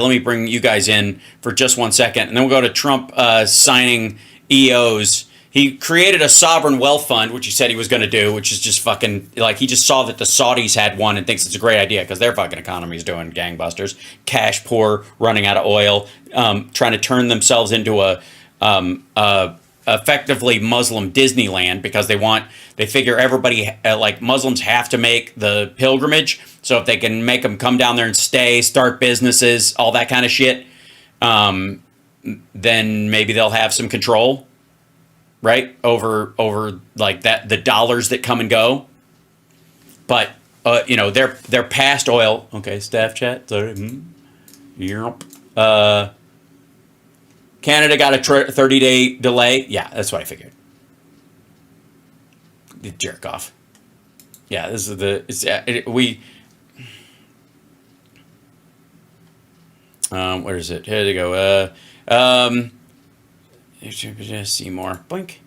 Let me bring you guys in for just 1 second, and then we'll go to Trump signing EOs. He created a sovereign wealth fund, which he said he was going to do, which is just fucking, like, he just saw that the Saudis had one and thinks it's a great idea because their fucking economy is doing gangbusters. Cash poor, running out of oil, trying to turn themselves into a effectively Muslim Disneyland because they figure everybody, like Muslims have to make the pilgrimage. So if they can make them come down there and stay, start businesses, all that kind of shit, then maybe they'll have some control, right? Over like that, the dollars that come and go. But, they're past oil. Okay. Staff chat. Sorry. Yep. Canada got a 30-day delay. Yeah, that's what I figured. You jerk off. Yeah, this is where is it? Here they go. See more. Blink.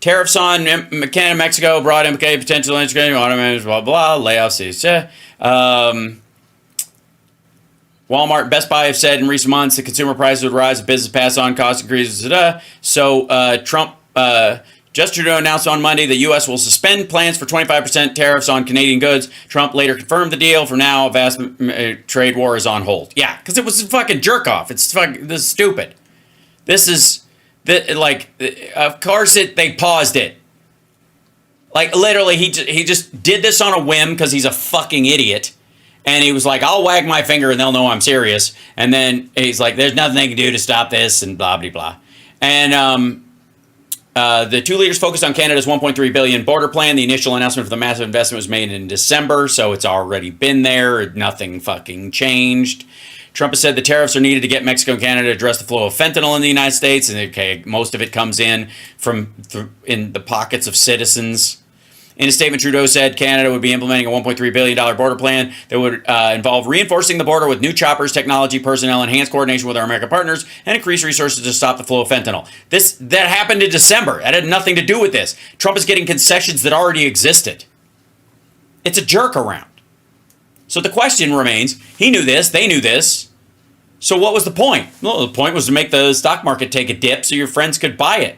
Tariffs on Canada, Mexico, broad implicated potential integration, automakers, blah, blah, layoffs. Walmart and Best Buy have said in recent months that consumer prices would rise if business pass on cost increases. So Trump, Justin Trudeau announced on Monday the U.S. will suspend plans for 25% tariffs on Canadian goods. Trump later confirmed the deal. For now, a vast trade war is on hold. Yeah, because it was a fucking jerk off. This is stupid. This is of course they paused it. Like literally, he just did this on a whim because he's a fucking idiot. And he was like, I'll wag my finger and they'll know I'm serious. And then he's like, there's nothing they can do to stop this and blah, blah, blah. And the two leaders focused on Canada's $1.3 billion border plan. The initial announcement for the massive investment was made in December, so it's already been there. Nothing fucking changed. Trump has said the tariffs are needed to get Mexico and Canada to address the flow of fentanyl in the United States. And okay, most of it comes in in the pockets of citizens. In a statement, Trudeau said Canada would be implementing a $1.3 billion border plan that would involve reinforcing the border with new choppers, technology, personnel, enhanced coordination with our American partners, and increase resources to stop the flow of fentanyl. That happened in December. That had nothing to do with this. Trump is getting concessions that already existed. It's a jerk around. So the question remains, he knew this, they knew this. So what was the point? Well, the point was to make the stock market take a dip so your friends could buy it.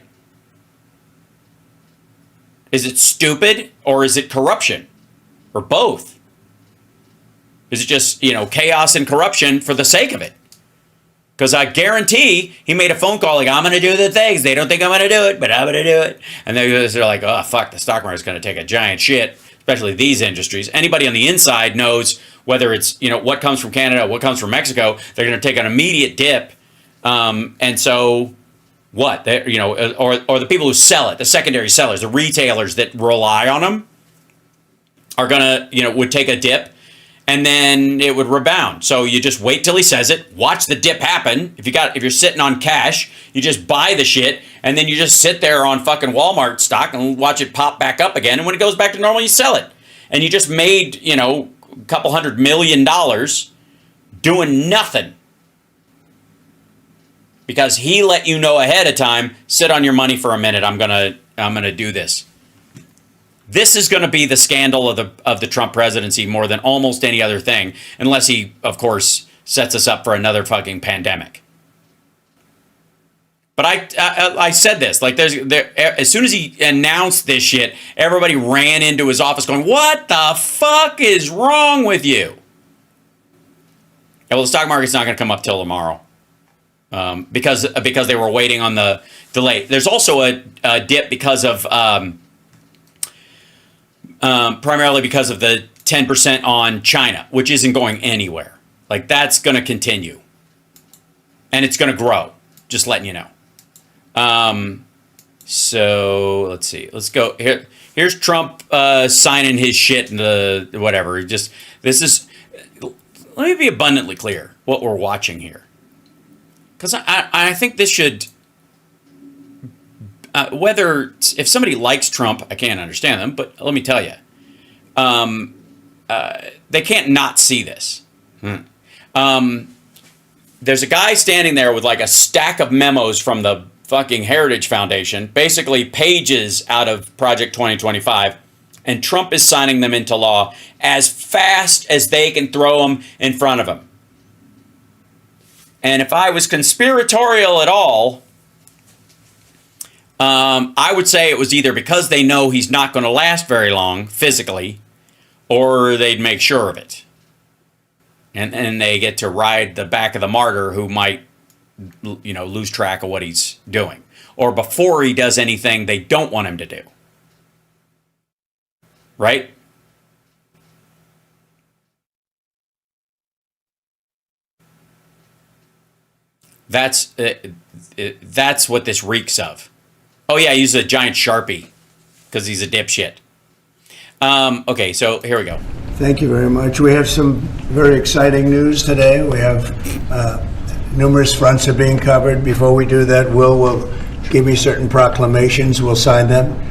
Is it stupid or is it corruption? Or both? Is it just, chaos and corruption for the sake of it? Because I guarantee he made a phone call like, I'm going to do the things. They don't think I'm going to do it, but I'm going to do it. And they're like, oh, fuck, the stock market's going to take a giant shit, especially these industries. Anybody on the inside knows whether it's, what comes from Canada, what comes from Mexico, they're going to take an immediate dip. And so... what? Or the people who sell it, the secondary sellers, the retailers that rely on them are gonna, would take a dip and then it would rebound. So you just wait till he says it, watch the dip happen. If you're sitting on cash, you just buy the shit and then you just sit there on fucking Walmart stock and watch it pop back up again. And when it goes back to normal, you sell it. And you just made, a couple $100 million doing nothing. Because he let you know ahead of time, sit on your money for a minute. I'm gonna do this. This is going to be the scandal of the Trump presidency more than almost any other thing, unless he, of course, sets us up for another fucking pandemic. But I said this, like as soon as he announced this shit, everybody ran into his office going, "What the fuck is wrong with you?" Well, the stock market's not going to come up till tomorrow. Because they were waiting on the delay. There's also a dip because of primarily because of the 10% on China, which isn't going anywhere. Like that's going to continue, and it's going to grow. Just letting you know. So let's see. Let's go here. Here's Trump signing his shit in the whatever. This is. Let me be abundantly clear what we're watching here. Because I think this should, if somebody likes Trump, I can't understand them, but let me tell you, they can't not see this. There's a guy standing there with like a stack of memos from the fucking Heritage Foundation, basically pages out of Project 2025, and Trump is signing them into law as fast as they can throw them in front of him. And if I was conspiratorial at all, I would say it was either because they know he's not going to last very long physically, or they'd make sure of it. And they get to ride the back of the martyr who might, lose track of what he's doing. Or before he does anything they don't want him to do. Right? That's what this reeks of. Oh yeah, he uses a giant Sharpie because he's a dipshit. Okay, so here we go. Thank you very much. We have some very exciting news today. We have numerous fronts are being covered. Before we do that, Will give me certain proclamations. We'll sign them.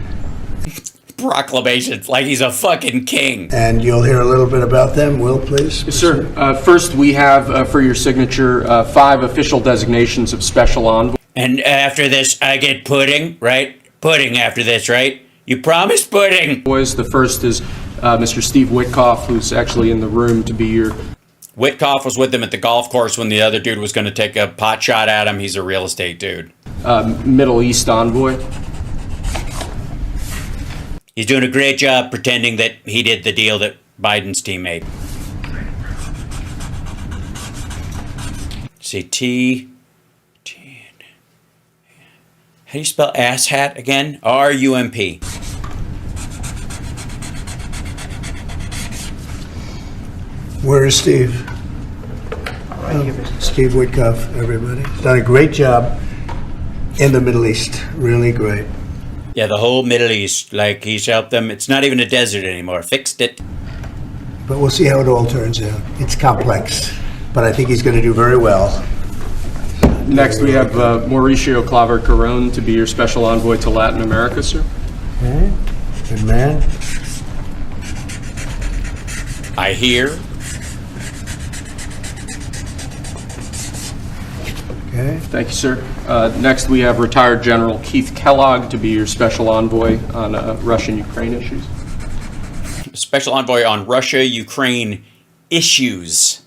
Proclamations, like he's a fucking king. And you'll hear a little bit about them. Will, please? Yes, sir. First, we have for your signature 5 official designations of special envoy. And after this, I get pudding, right? Pudding after this, right? You promised pudding. The first is Mr. Steve Witkoff, who's actually in the room to be your... Witkoff was with him at the golf course when the other dude was going to take a pot shot at him. He's a real estate dude. Middle East envoy. He's doing a great job pretending that he did the deal that Biden's team made. See, how do you spell asshat again? R-U-M-P. Where is Steve? Steve Witkoff, everybody. He's done a great job in the Middle East. Really great. Yeah, the whole Middle East, like he's helped them. It's not even a desert anymore. Fixed it. But we'll see how it all turns out. It's complex, but I think he's going to do very well. Next, we have Mauricio Claver-Carron to be your special envoy to Latin America, sir. Okay. Good man. I hear. Okay. Thank you, sir. Next, we have retired General Keith Kellogg to be your special envoy on Russia-Ukraine issues. Special envoy on Russia-Ukraine issues.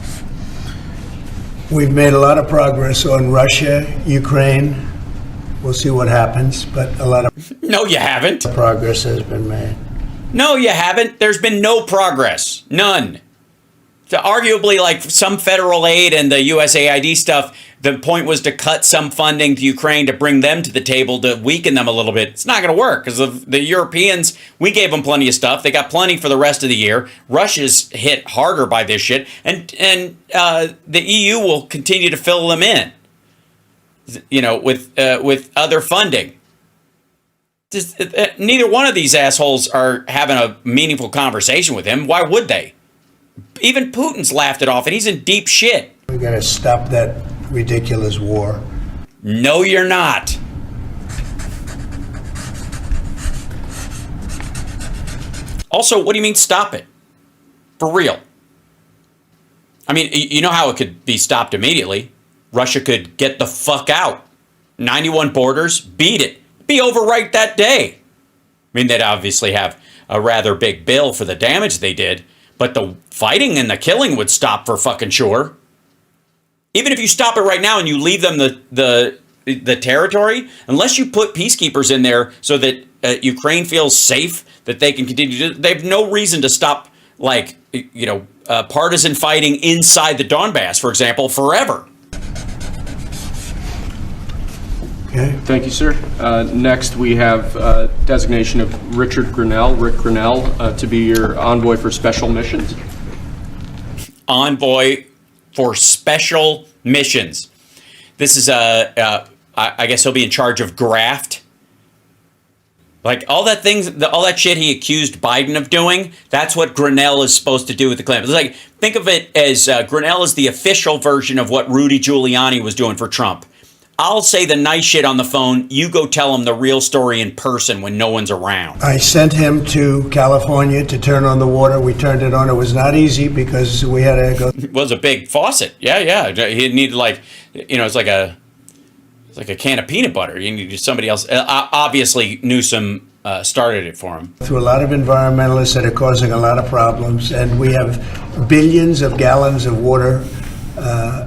We've made a lot of progress on Russia, Ukraine. We'll see what happens, but a lot of No, you haven't. progress has been made. No, you haven't. There's been no progress. None. So arguably, like some federal aid and the USAID stuff, the point was to cut some funding to Ukraine to bring them to the table to weaken them a little bit. It's not going to work because of the Europeans. We gave them plenty of stuff. They got plenty for the rest of the year. Russia's hit harder by this shit, and the EU will continue to fill them in. With other funding. Neither one of these assholes are having a meaningful conversation with him. Why would they? Even Putin's laughed it off, and he's in deep shit. We got to stop that ridiculous war. No, you're not. Also, what do you mean stop it? For real. I mean, you know how it could be stopped immediately. Russia could get the fuck out. 91 borders, beat it. Be over right that day. I mean, they'd obviously have a rather big bill for the damage they did, but the fighting and the killing would stop for fucking sure. Even if you stop it right now and you leave them the territory, unless you put peacekeepers in there so that Ukraine feels safe, that they can continue to, they have no reason to stop, partisan fighting inside the Donbass, for example, forever. Okay. Thank you, sir. Next, we have designation of Rick Grinnell, to be your envoy for special missions. Envoy for special missions. This is I guess he'll be in charge of graft. Like all that shit he accused Biden of doing, that's what Grinnell is supposed to do with the Clintons. It's like, think of it as Grinnell is the official version of what Rudy Giuliani was doing for Trump. I'll say the nice shit on the phone. You go tell him the real story in person when no one's around. I sent him to California to turn on the water. We turned it on. It was not easy because we had to go. It was a big faucet. Yeah. He needed it's like a can of peanut butter. You needed somebody else. Obviously, Newsom started it for him. Through a lot of environmentalists that are causing a lot of problems, and we have billions of gallons of water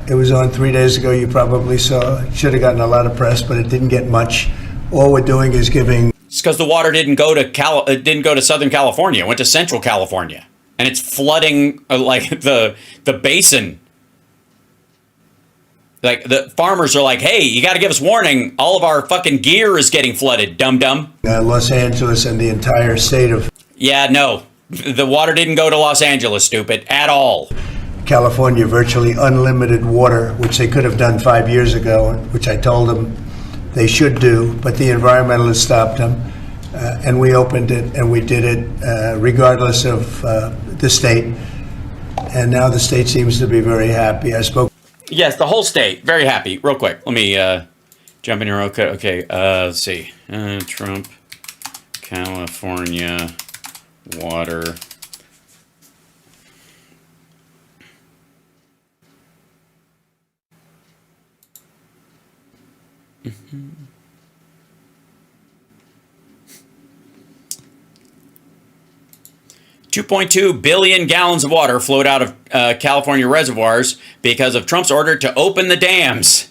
It was on 3 days ago. You probably saw. It should have gotten a lot of press, but it didn't get much. All we're doing is giving. It's because the water didn't go to Southern California. It went to Central California, and it's flooding like the basin. Like the farmers are like, "Hey, you got to give us warning. All of our fucking gear is getting flooded, dum-dum." Los Angeles and the entire state of Yeah, no, the water didn't go to Los Angeles, stupid, at all. California virtually unlimited water, which they could have done 5 years ago, which I told them they should do, but the environmentalists stopped them. And we opened it, and we did it regardless of the state. And now the state seems to be very happy. I spoke. Yes, the whole state, very happy. Real quick, let me jump in here real quick. Okay, let's see. Trump, California, water. Mm-hmm. 2.2 billion gallons of water flowed out of California reservoirs because of Trump's order to open the dams.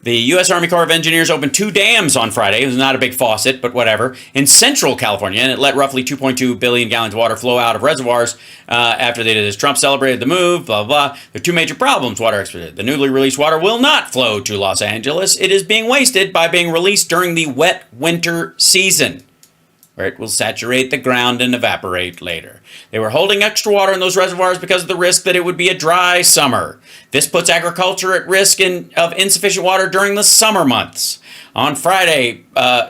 The U.S. Army Corps of Engineers opened 2 dams on Friday. It was not a big faucet, but whatever. In central California, and it let roughly 2.2 billion gallons of water flow out of reservoirs after they did this. Trump celebrated the move, blah, blah, blah. There are 2 major problems, water experts said. The newly released water will not flow to Los Angeles. It is being wasted by being released during the wet winter season, where it will saturate the ground and evaporate later. They were holding extra water in those reservoirs because of the risk that it would be a dry summer. This puts agriculture at risk of insufficient water during the summer months. On Friday,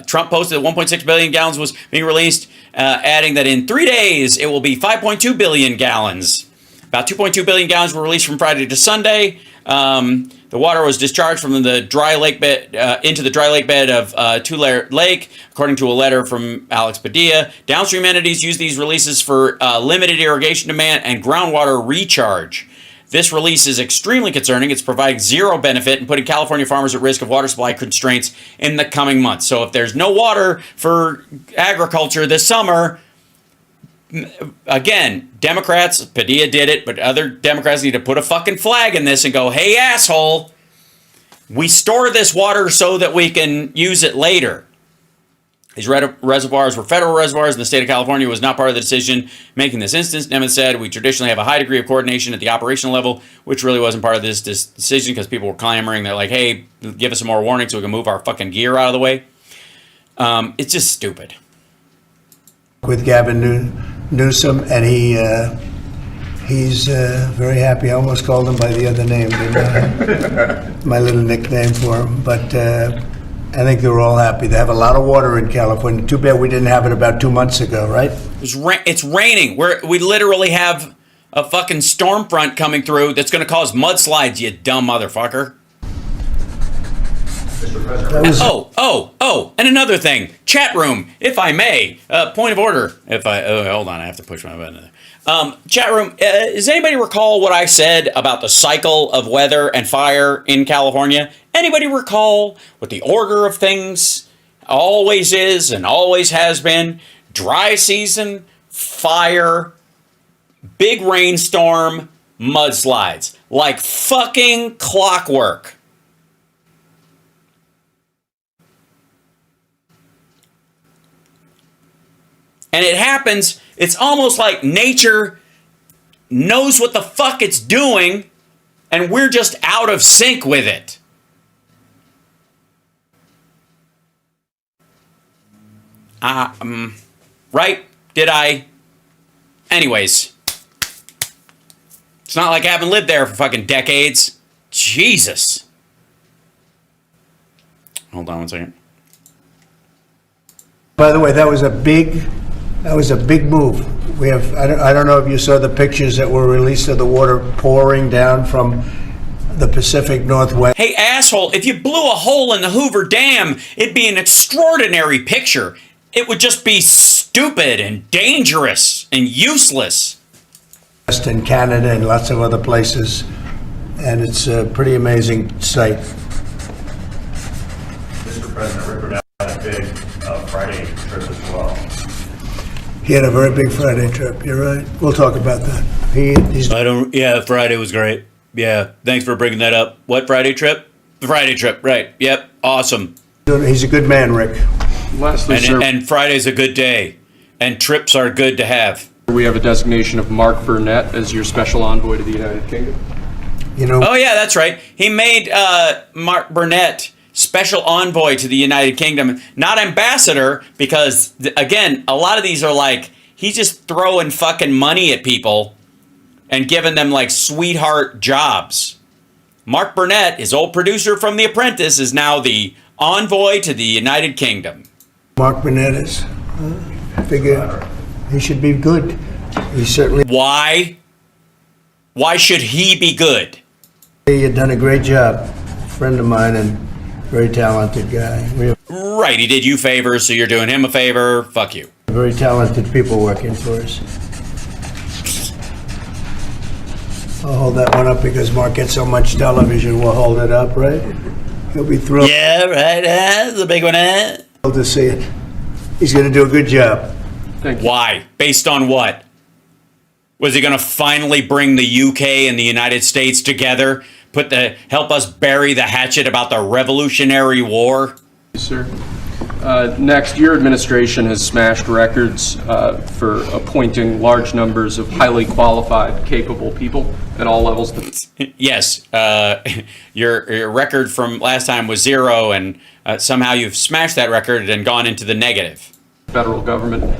Trump posted that 1.6 billion gallons was being released, adding that in 3 days, it will be 5.2 billion gallons. About 2.2 billion gallons were released from Friday to Sunday. The water was discharged from the dry lake bed into the dry lake bed of Tulare Lake, according to a letter from Alex Padilla. Downstream entities use these releases for limited irrigation demand and groundwater recharge. This release is extremely concerning. It's providing zero benefit and putting California farmers at risk of water supply constraints in the coming months. So if there's no water for agriculture this summer, again, Democrats, Padilla did it, but other Democrats need to put a fucking flag in this and go, hey, asshole, we store this water so that we can use it later. These reservoirs were federal reservoirs, and the state of California was not part of the decision making this instance. Nemeth said, we traditionally have a high degree of coordination at the operational level, which really wasn't part of this decision because people were clamoring. They're like, hey, give us some more warning so we can move our fucking gear out of the way. It's just stupid. With Gavin Newsom, and he's very happy. I almost called him by the other name, didn't I? My little nickname for him. But I think they're all happy. They have a lot of water in California. Too bad we didn't have it about 2 months ago, right? It's raining. We literally have a fucking storm front coming through that's going to cause mudslides, you dumb motherfucker. And another thing, chat room, if I may, point of order. Hold on, I have to push my button. Chat room, does anybody recall what I said about the cycle of weather and fire in California? Anybody recall what the order of things always is and always has been? Dry season, fire, big rainstorm, mudslides. Like fucking clockwork. And it happens, it's almost like nature knows what the fuck it's doing, and we're just out of sync with it. Right? Did I? Anyways. It's not like I haven't lived there for fucking decades. Jesus. Hold on one second. By the way, that was a big move. We have, I don't know if you saw the pictures that were released of the water pouring down from the Pacific Northwest. Hey, asshole, if you blew a hole in the Hoover Dam, it'd be an extraordinary picture. It would just be stupid and dangerous and useless. In Canada and lots of other places, and it's a pretty amazing sight. Mr. President, Rick Grenell had a big Friday trip as well. He had a very big Friday trip. You're right. We'll talk about that. Yeah, Friday was great. Yeah, thanks for bringing that up. What Friday trip? The Friday trip, right. Yep, awesome. He's a good man, Rick. Lastly, sir, And Friday's a good day. And trips are good to have. we have a designation of Mark Burnett as your special envoy to the United Kingdom. You know, Oh, yeah, that's right. He made Mark Burnett special envoy to the United Kingdom, not ambassador, because, again, a lot of these are like, he's just throwing fucking money at people and giving them, like, sweetheart jobs. Mark Burnett, his old producer from The Apprentice, is now the envoy to the United Kingdom. Mark Burnett is. I figure he should be good. He certainly Why? Why should he be good? had done a great job. Friend of mine and very talented guy. We have Right, he did you favors, so you're doing him a favor. Fuck you. very talented people working for us. I'll hold that one up because Mark gets so much television. We'll hold it up, right? He'll be thrilled Yeah, right, the big one, to see it. He's going to do a good job. Thank you. Why? Based on what? Was he going to finally bring the UK and the United States together? Help us bury the hatchet about the Revolutionary War? Sir. Next, your administration has smashed records for appointing large numbers of highly qualified, capable people at all levels. Yes, your record from last time was 0, and somehow you've smashed that record and gone into the negative. Federal government.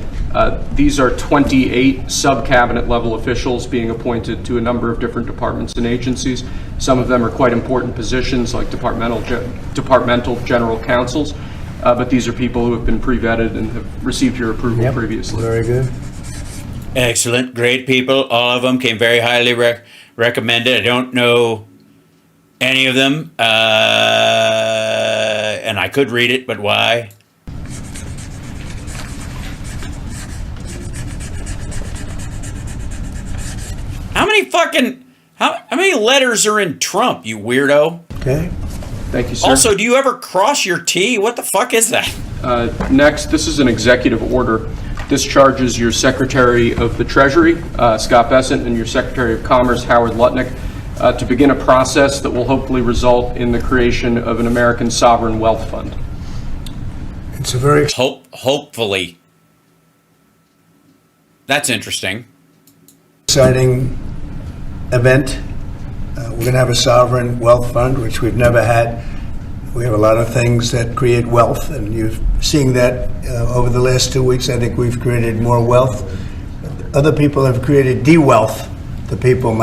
These are 28 sub-cabinet level officials being appointed to a number of different departments and agencies. Some of them are quite important positions like departmental general counsels, but these are people who have been pre-vetted and have received your approval previously. Very good. Excellent, great people. All of them came very highly recommended. I don't know any of them, and I could read it, but why? How many letters are in Trump, you weirdo? Okay. Thank you, sir. Also, do you ever cross your T? What the fuck is that? Next, this is an executive order. Discharges your Secretary of the Treasury, Scott Bessent, and your Secretary of Commerce, Howard Lutnick, to begin a process that will hopefully result in the creation of an American sovereign wealth fund. It's a very Hopefully. That's interesting. exciting event. We're going to have a sovereign wealth fund, which we've never had. We have a lot of things that create wealth, and you're seeing that over the last 2 weeks. I think we've created more wealth. Other people have created de-wealth. The people,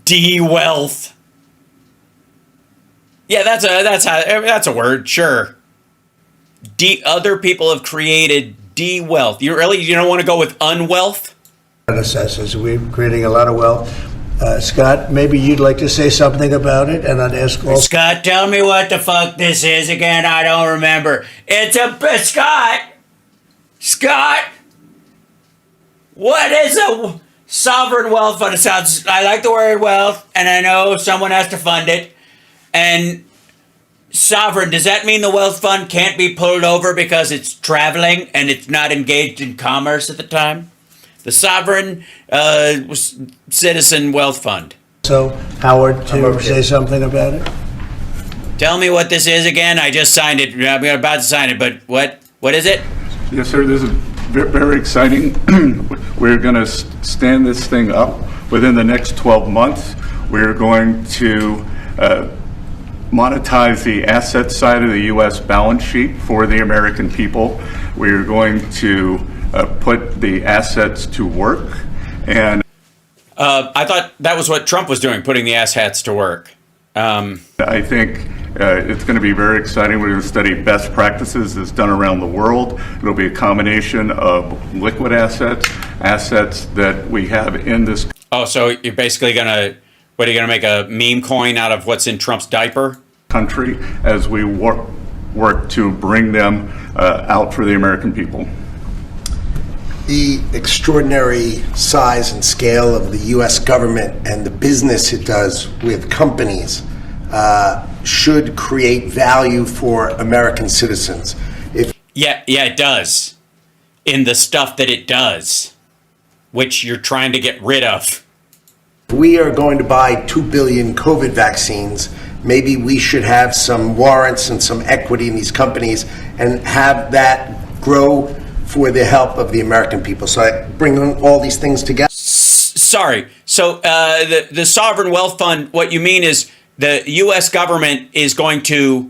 De-wealth. Yeah, that's a word. Sure. Other people have created de-wealth. You don't want to go with unwealth? predecessors. We're creating a lot of wealth. Scott, maybe you'd like to say something about it, and I'd ask all. Scott, tell me what the fuck this is again. I don't remember. It's a Scott. What is a sovereign wealth fund? It sounds. I like the word wealth, and I know someone has to fund it. And sovereign, does that mean the wealth fund can't be pulled over because it's traveling and it's not engaged in commerce at the time? The sovereign citizen wealth fund. So, Howard, to say something about it. Tell me what this is again. I just signed it. I'm about to sign it, but what is it? Yes, sir. This is very exciting. We're going to stand this thing up within the next 12 months. We're going to monetize the asset side of the U.S. balance sheet for the American people. We're going to put the assets to work. And I thought that was what Trump was doing, putting the asshats to work. I think it's going to be very exciting. We're going to study best practices that's done around the world. It'll be a combination of liquid assets that we have in this. Oh, so you're basically going to make a meme coin out of what's in Trump's diaper? Country as we work to bring them out for the American people. The extraordinary size and scale of the U.S. government and the business it does with companies should create value for American citizens. Yeah, it does. In the stuff that it does, which you're trying to get rid of. If we are going to buy 2 billion COVID vaccines, maybe we should have some warrants and some equity in these companies and have that grow for the help of the American people. So I bring all these things together. Sorry. So the sovereign wealth fund, what you mean is the U.S. government is going to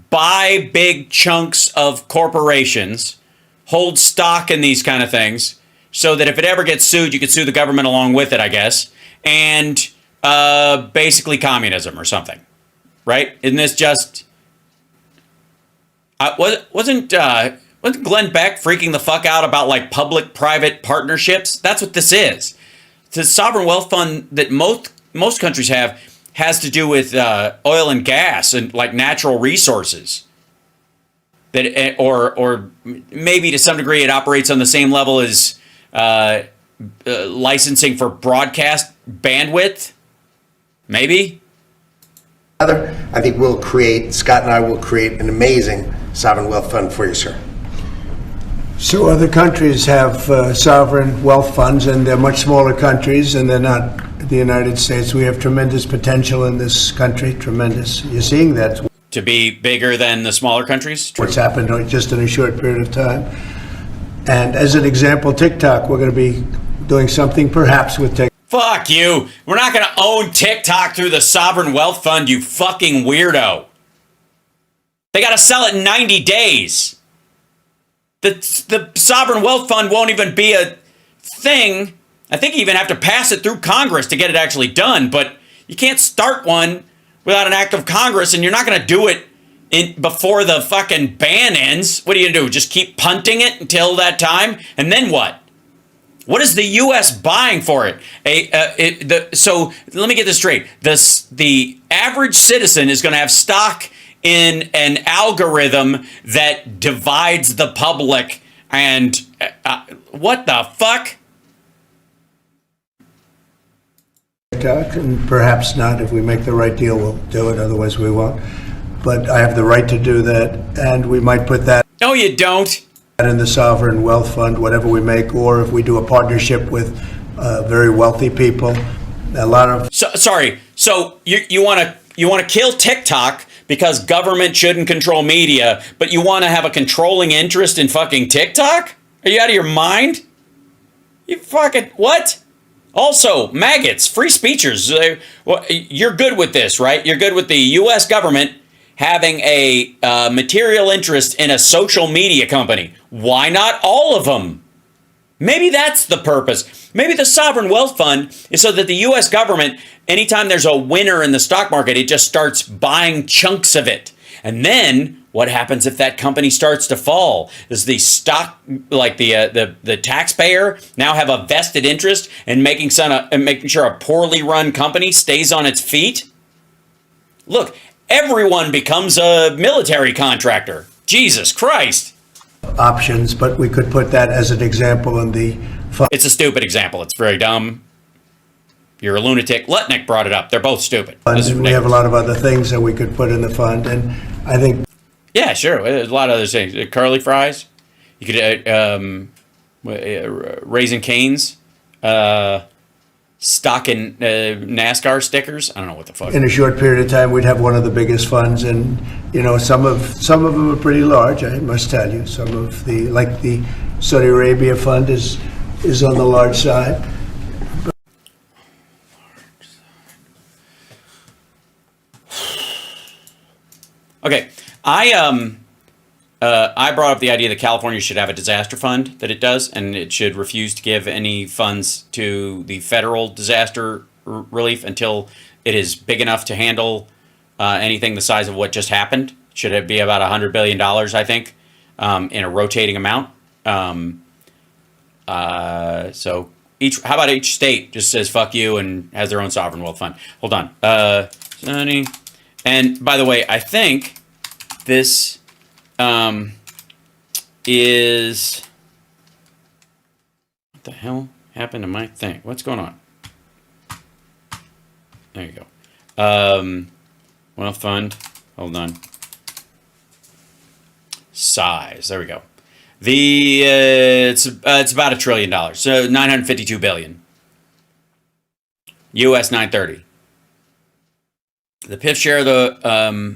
buy big chunks of corporations, hold stock in these kind of things, so that if it ever gets sued, you could sue the government along with it, I guess, and basically communism or something, right? Isn't this just... wasn't Glenn Beck freaking the fuck out about like public-private partnerships? That's what this is. The sovereign wealth fund that most countries have has to do with oil and gas and like natural resources. That or maybe to some degree it operates on the same level as licensing for broadcast bandwidth. Maybe. I think Scott and I will create an amazing sovereign wealth fund for you, sir. So other countries have sovereign wealth funds, and they're much smaller countries, and they're not the United States. We have tremendous potential in this country, tremendous. You're seeing that. To be bigger than the smaller countries? True. What's happened just in a short period of time. And as an example, TikTok, we're going to be doing something perhaps with TikTok. Fuck you. We're not going to own TikTok through the sovereign wealth fund, you fucking weirdo. They got to sell it in 90 days. The sovereign wealth fund won't even be a thing. I think you even have to pass it through Congress to get it actually done, but you can't start one without an act of Congress, and you're not going to do it before the fucking ban ends. What are you going to do? Just keep punting it until that time? And then what? What is the U.S. buying for it? So let me get this straight. The average citizen is going to have stock in an algorithm that divides the public, and what the fuck? And perhaps not. If we make the right deal, we'll do it. Otherwise, we won't. But I have the right to do that, and we might put that. No, you don't. In the sovereign wealth fund, whatever we make, or if we do a partnership with very wealthy people, a lot of. Sorry. So you want to kill TikTok because government shouldn't control media, but you want to have a controlling interest in fucking TikTok? Are you out of your mind? You fucking what? Also, maggots, free speechers. You're good with this, right? You're good with the U.S. government having a material interest in a social media company. Why not all of them? Maybe that's the purpose. Maybe the sovereign wealth fund is so that the U.S. government, anytime there's a winner in the stock market, it just starts buying chunks of it. And then what happens if that company starts to fall? Does the stock, like the taxpayer, now have a vested interest in making sure a poorly run company stays on its feet? Look, everyone becomes a military contractor. Jesus Christ. Options, but we could put that as an example in the fund. It's a stupid example. It's very dumb. You're a lunatic. Lutnick brought it up. They're both stupid. And we have a lot of other things that we could put in the fund, and I think. Yeah, sure. There's a lot of other things. Curly fries. You could Raising Cane's. Stock in NASCAR stickers. I don't know what the fuck. In a short period of time, we'd have one of the biggest funds, and some of them are pretty large. I must tell you, some of the Saudi Arabia fund is on the large side. Okay, I brought up the idea that California should have a disaster fund, that it does, and it should refuse to give any funds to the federal disaster relief until it is big enough to handle anything the size of what just happened. Should it be about $100 billion, I think, in a rotating amount. So how about each state just says fuck you and has their own sovereign wealth fund? Hold on. Sunny. And by the way, I think this is... What the hell happened to my thing? What's going on? There you go. Wealth fund. Hold on. Size. There we go. It's about $1 trillion. So $952 billion. U.S. 930. The PIF share of the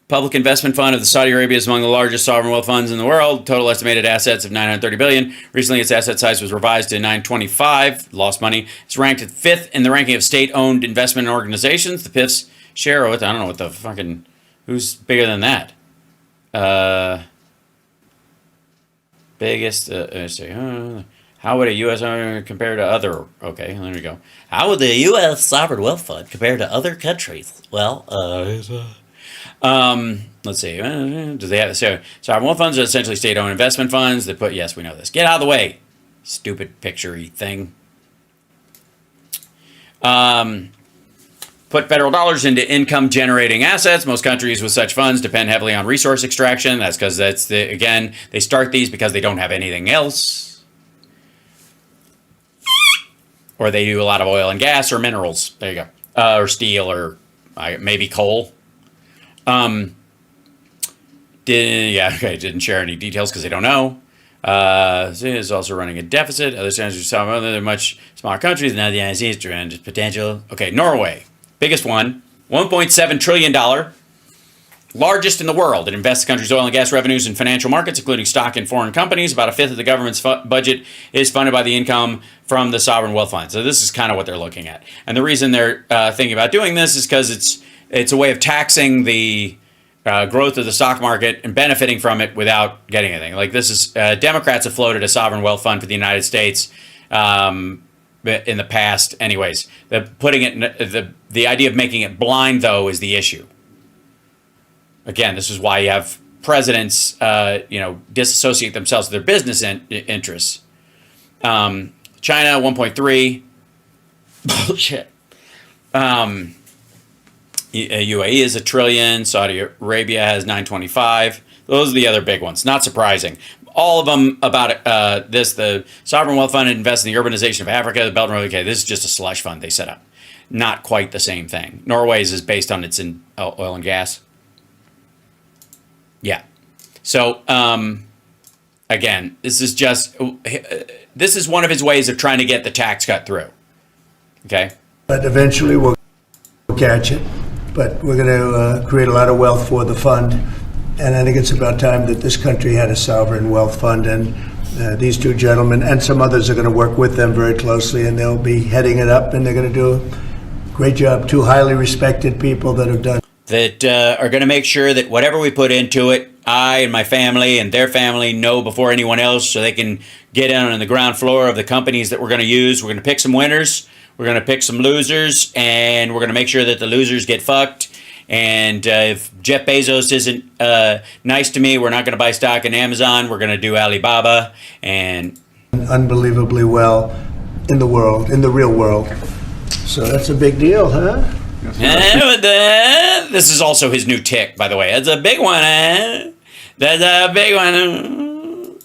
public investment fund of the Saudi Arabia is among the largest sovereign wealth funds in the world. Total estimated assets of $930 billion. Recently, its asset size was revised to $925. Lost money. It's ranked at 5th in the ranking of state-owned investment organizations. The PIF's share of it, I don't know what the fucking, who's bigger than that? Biggest, let's see, how would a U.S. compare to other, okay, there we go. How would the U.S. sovereign wealth fund compare to other countries? Well, let's see. Do they have sovereign wealth funds are essentially state-owned investment funds? They put, yes, we know this. Get out of the way, stupid picture-y thing. Put federal dollars into income-generating assets. Most countries with such funds depend heavily on resource extraction. That's because again, they start these because they don't have anything else, or they do a lot of oil and gas or minerals. There you go, or steel, or maybe coal. Didn't share any details because they don't know. Is also running a deficit. Other countries, they're much smaller countries. Now the United States trend potential. Okay, Norway, biggest one, $1.7 trillion, largest in the world. It invests the country's oil and gas revenues in financial markets, including stock in foreign companies. About a fifth of the government's budget is funded by the income from the sovereign wealth fund. So this is kind of what they're looking at. And the reason they're thinking about doing this is because it's a way of taxing the growth of the stock market and benefiting from it without getting anything. Like this is Democrats have floated a sovereign wealth fund for the United States in the past. Anyways, the idea of making it blind though is the issue. Again, this is why you have presidents, disassociate themselves with their business interests. China 1.3. Bullshit. UAE is $1 trillion. Saudi Arabia has 925. Those are the other big ones. Not surprising. All of them about the sovereign wealth fund invests in the urbanization of Africa, the Belt and Road. Okay, this is just a slush fund they set up. Not quite the same thing. Norway's is based on its in oil and gas. Yeah. So again, this is one of his ways of trying to get the tax cut through. Okay. But eventually we'll catch it. But we're going to create a lot of wealth for the fund. And I think it's about time that this country had a sovereign wealth fund. And these two gentlemen and some others are going to work with them very closely, and they'll be heading it up, and they're going to do a great job. Two highly respected people that have done. That are going to make sure that whatever we put into it, I and my family and their family know before anyone else, so they can get in on the ground floor of the companies that we're going to use. We're going to pick some winners. We're going to pick some losers, and we're going to make sure that the losers get fucked. And if Jeff Bezos isn't nice to me, we're not going to buy stock in Amazon. We're going to do Alibaba. And unbelievably well in the world, in the real world. So that's a big deal, huh? This is also his new tick, by the way. That's a big one, eh? That's a big one.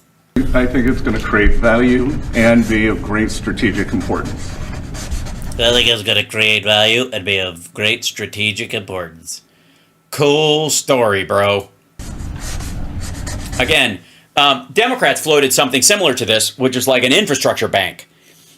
I think it's going to create value and be of great strategic importance. I think it's going to create value and be of great strategic importance. Cool story, bro. Again, Democrats floated something similar to this, which is like an infrastructure bank.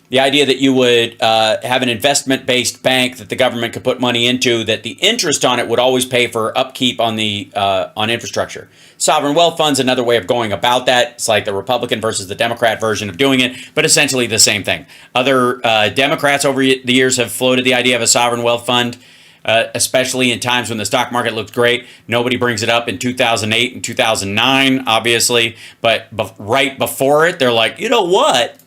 The idea that you would have an investment-based bank that the government could put money into, that the interest on it would always pay for upkeep on the on infrastructure. Sovereign wealth funds, another way of going about that. It's like the Republican versus the Democrat version of doing it, but essentially the same thing. Other Democrats over the years have floated the idea of a sovereign wealth fund, especially in times when the stock market looked great. Nobody brings it up in 2008 and 2009, obviously, but right before it, they're like, you know what?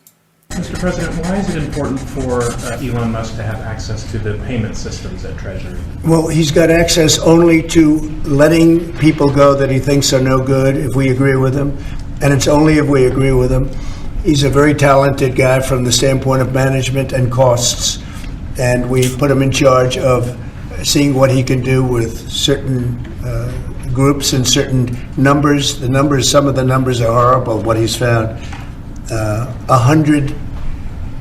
Mr. President, why is it important for Elon Musk to have access to the payment systems at Treasury? Well, he's got access only to letting people go that he thinks are no good if we agree with him, and it's only if we agree with him. He's a very talented guy from the standpoint of management and costs, and we put him in charge of seeing what he can do with certain groups and certain numbers. Some of the numbers are horrible, what he's found. 100,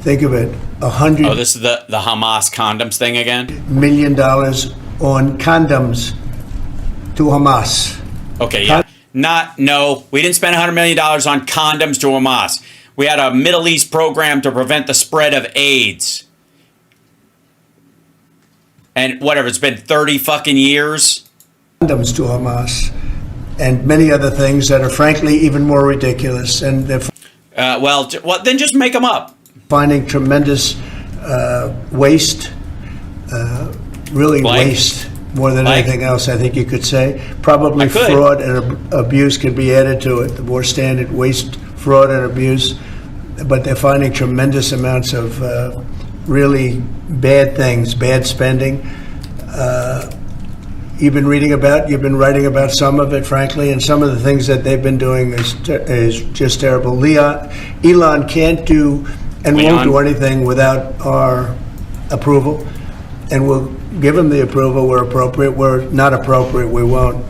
think of it, 100. Oh, this is the Hamas condoms thing again? $1 million on condoms to Hamas. Okay, yeah. No, we didn't spend $100 million on condoms to Hamas. We had a Middle East program to prevent the spread of AIDS. And whatever, it's been 30 fucking years. Condoms to Hamas, and many other things that are frankly even more ridiculous. And they're Well, then just make them up. finding tremendous waste, really Like? waste more than Like? anything else, I think you could say. Probably I could. fraud and abuse could be added to it, the more standard waste, fraud and abuse. But they're finding tremendous amounts of really bad things, bad spending. You've been writing about some of it, frankly, and some of the things that they've been doing is just terrible. Elon can't do and won't Leon. do anything without our approval, and we'll give him the approval where appropriate. Where not appropriate, we won't.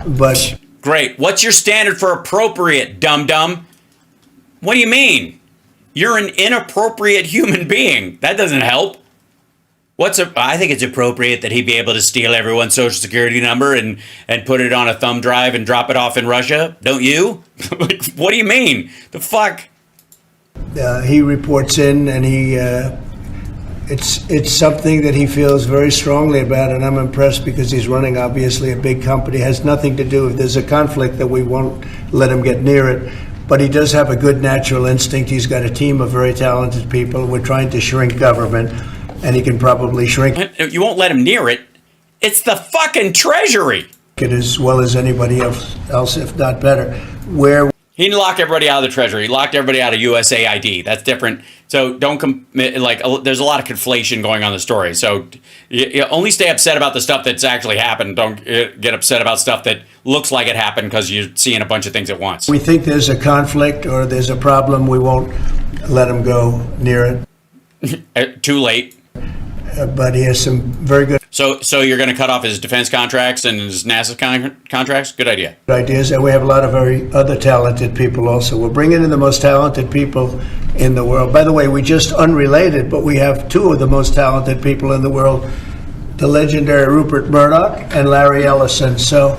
But Great. What's your standard for appropriate, dum-dum? What do you mean? You're an inappropriate human being. That doesn't help. I think it's appropriate that he be able to steal everyone's social security number and put it on a thumb drive and drop it off in Russia. Don't you? Like, what do you mean? The fuck? he reports in, and it's something that he feels very strongly about, and I'm impressed because he's running obviously a big company. It has nothing to do if there's a conflict that we won't let him get near it. But he does have a good natural instinct. He's got a team of very talented people. We're trying to shrink government, and he can probably shrink You won't let him near it. It's the fucking Treasury. it as well as anybody else, if not better. Where He didn't lock everybody out of the Treasury. He locked everybody out of USAID. That's different. So don't there's a lot of conflation going on in the story. So you only stay upset about the stuff that's actually happened. Don't get upset about stuff that looks like it happened because you're seeing a bunch of things at once. we think there's a conflict or there's a problem, we won't let him go near it. Too late. But he has some very good So you're going to cut off his defense contracts and his NASA contracts? Good idea. ideas, and we have a lot of very other talented people also. We're bringing in the most talented people in the world. By the way, we just unrelated, but we have two of the most talented people in the world, the legendary Rupert Murdoch and Larry Ellison. So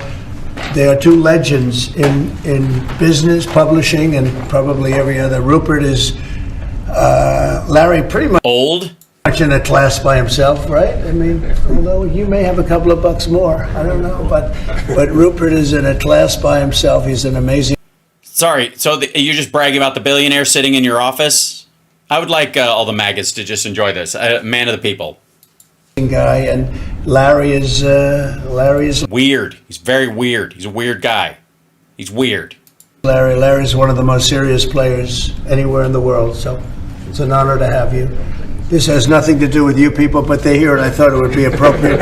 they are two legends in business, publishing, and probably every other. Rupert is Larry pretty much Old? in a class by himself, right? I mean, although you may have a couple of bucks more, I don't know, but Rupert is in a class by himself. He's an amazing Sorry, so you're just bragging about the billionaire sitting in your office? I would like all the maggots to just enjoy this. Man of the people. guy, and Larry is Weird. He's very weird. He's a weird guy. He's weird. Larry's one of the most serious players anywhere in the world. So it's an honor to have you. This has nothing to do with you people, but they're here, and I thought it would be appropriate.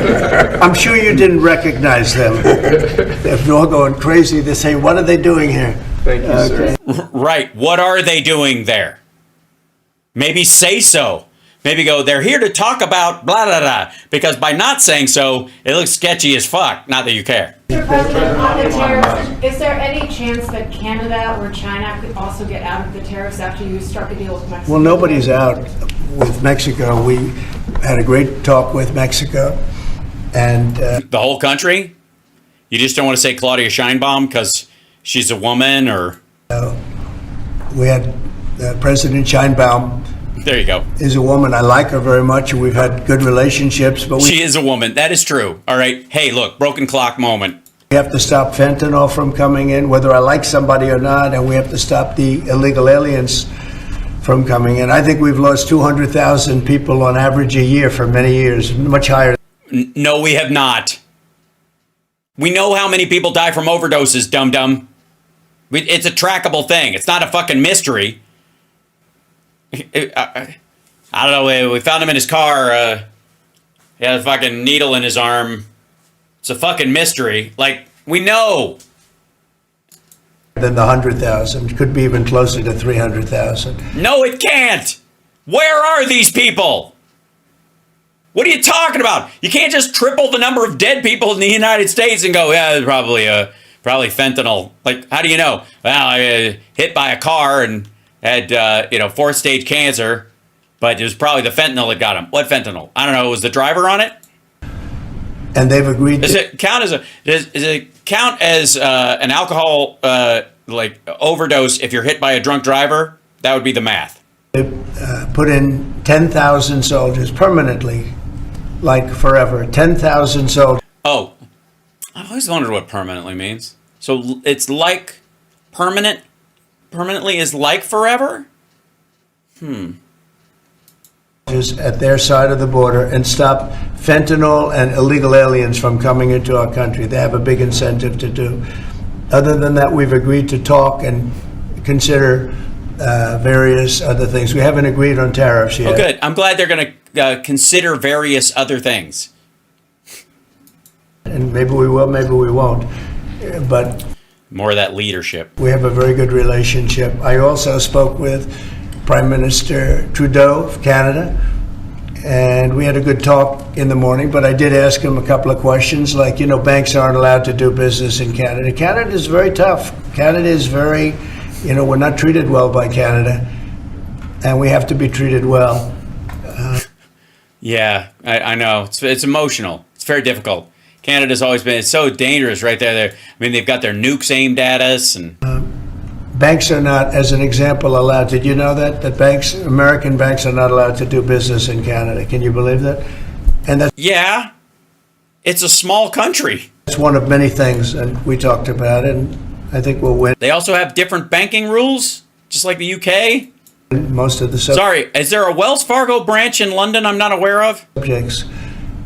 I'm sure you didn't recognize them. They're all going crazy. They say, "What are they doing here?" Thank you, sir. Right. What are they doing there? Maybe say so. Maybe go, they're here to talk about blah, blah, blah. Because by not saying so, it looks sketchy as fuck. Not that you care. Mr. President, on the tariffs, is there any chance that Canada or China could also get out of the tariffs after you struck a deal with Mexico? Well, nobody's out with Mexico. We had a great talk with Mexico, and The whole country? You just don't want to say Claudia Scheinbaum because she's a woman or... we had President Scheinbaum There you go. is a woman. I like her very much, and we've had good relationships. But She is a woman. That is true. All right. Hey, look, broken clock moment. we have to stop fentanyl from coming in, whether I like somebody or not, and we have to stop the illegal aliens from coming in. I think we've lost 200,000 people on average a year for many years, much higher. No, we have not. We know how many people die from overdoses, dum-dum. It's a trackable thing. It's not a fucking mystery. I don't know. We found him in his car. He had a fucking needle in his arm. It's a fucking mystery. Like, we know. Than the 100,000. Could be even closer to 300,000. No, it can't. Where are these people? What are you talking about? You can't just triple the number of dead people in the United States and go, yeah, probably fentanyl. Like, how do you know? Well, I hit by a car and had, 4th stage cancer, but it was probably the fentanyl that got him. What fentanyl? I don't know. Was the driver on it? And they've agreed Does to it count as an alcohol overdose if you're hit by a drunk driver? That would be the math. put in 10,000 soldiers permanently like forever. 10,000 soldiers. Oh, I always wondered what permanently means. So it's like permanent. Permanently is like forever? At their side of the border and stop fentanyl and illegal aliens from coming into our country. They have a big incentive to do. Other than that, we've agreed to talk and consider various other things. We haven't agreed on tariffs yet. Oh, good. I'm glad they're going to consider various other things. And maybe we will, maybe we won't. But More of that leadership. we have a very good relationship. I also spoke with Prime Minister Trudeau of Canada, and we had a good talk in the morning, but I did ask him a couple of questions, like, banks aren't allowed to do business in Canada. Canada is very tough. Canada is very, we're not treated well by Canada, and we have to be treated well. Yeah, I know. It's emotional. It's very difficult. Canada's always been, it's so dangerous right there. I mean, they've got their nukes aimed at us. And Banks are not, as an example, allowed. Did you know that American banks are not allowed to do business in Canada? Can you believe that? And yeah, it's a small country. that's one of many things, and we talked about it, and I think we'll win They also have different banking rules, just like the UK. most of the Sorry, is there a Wells Fargo branch in London I'm not aware of? subjects.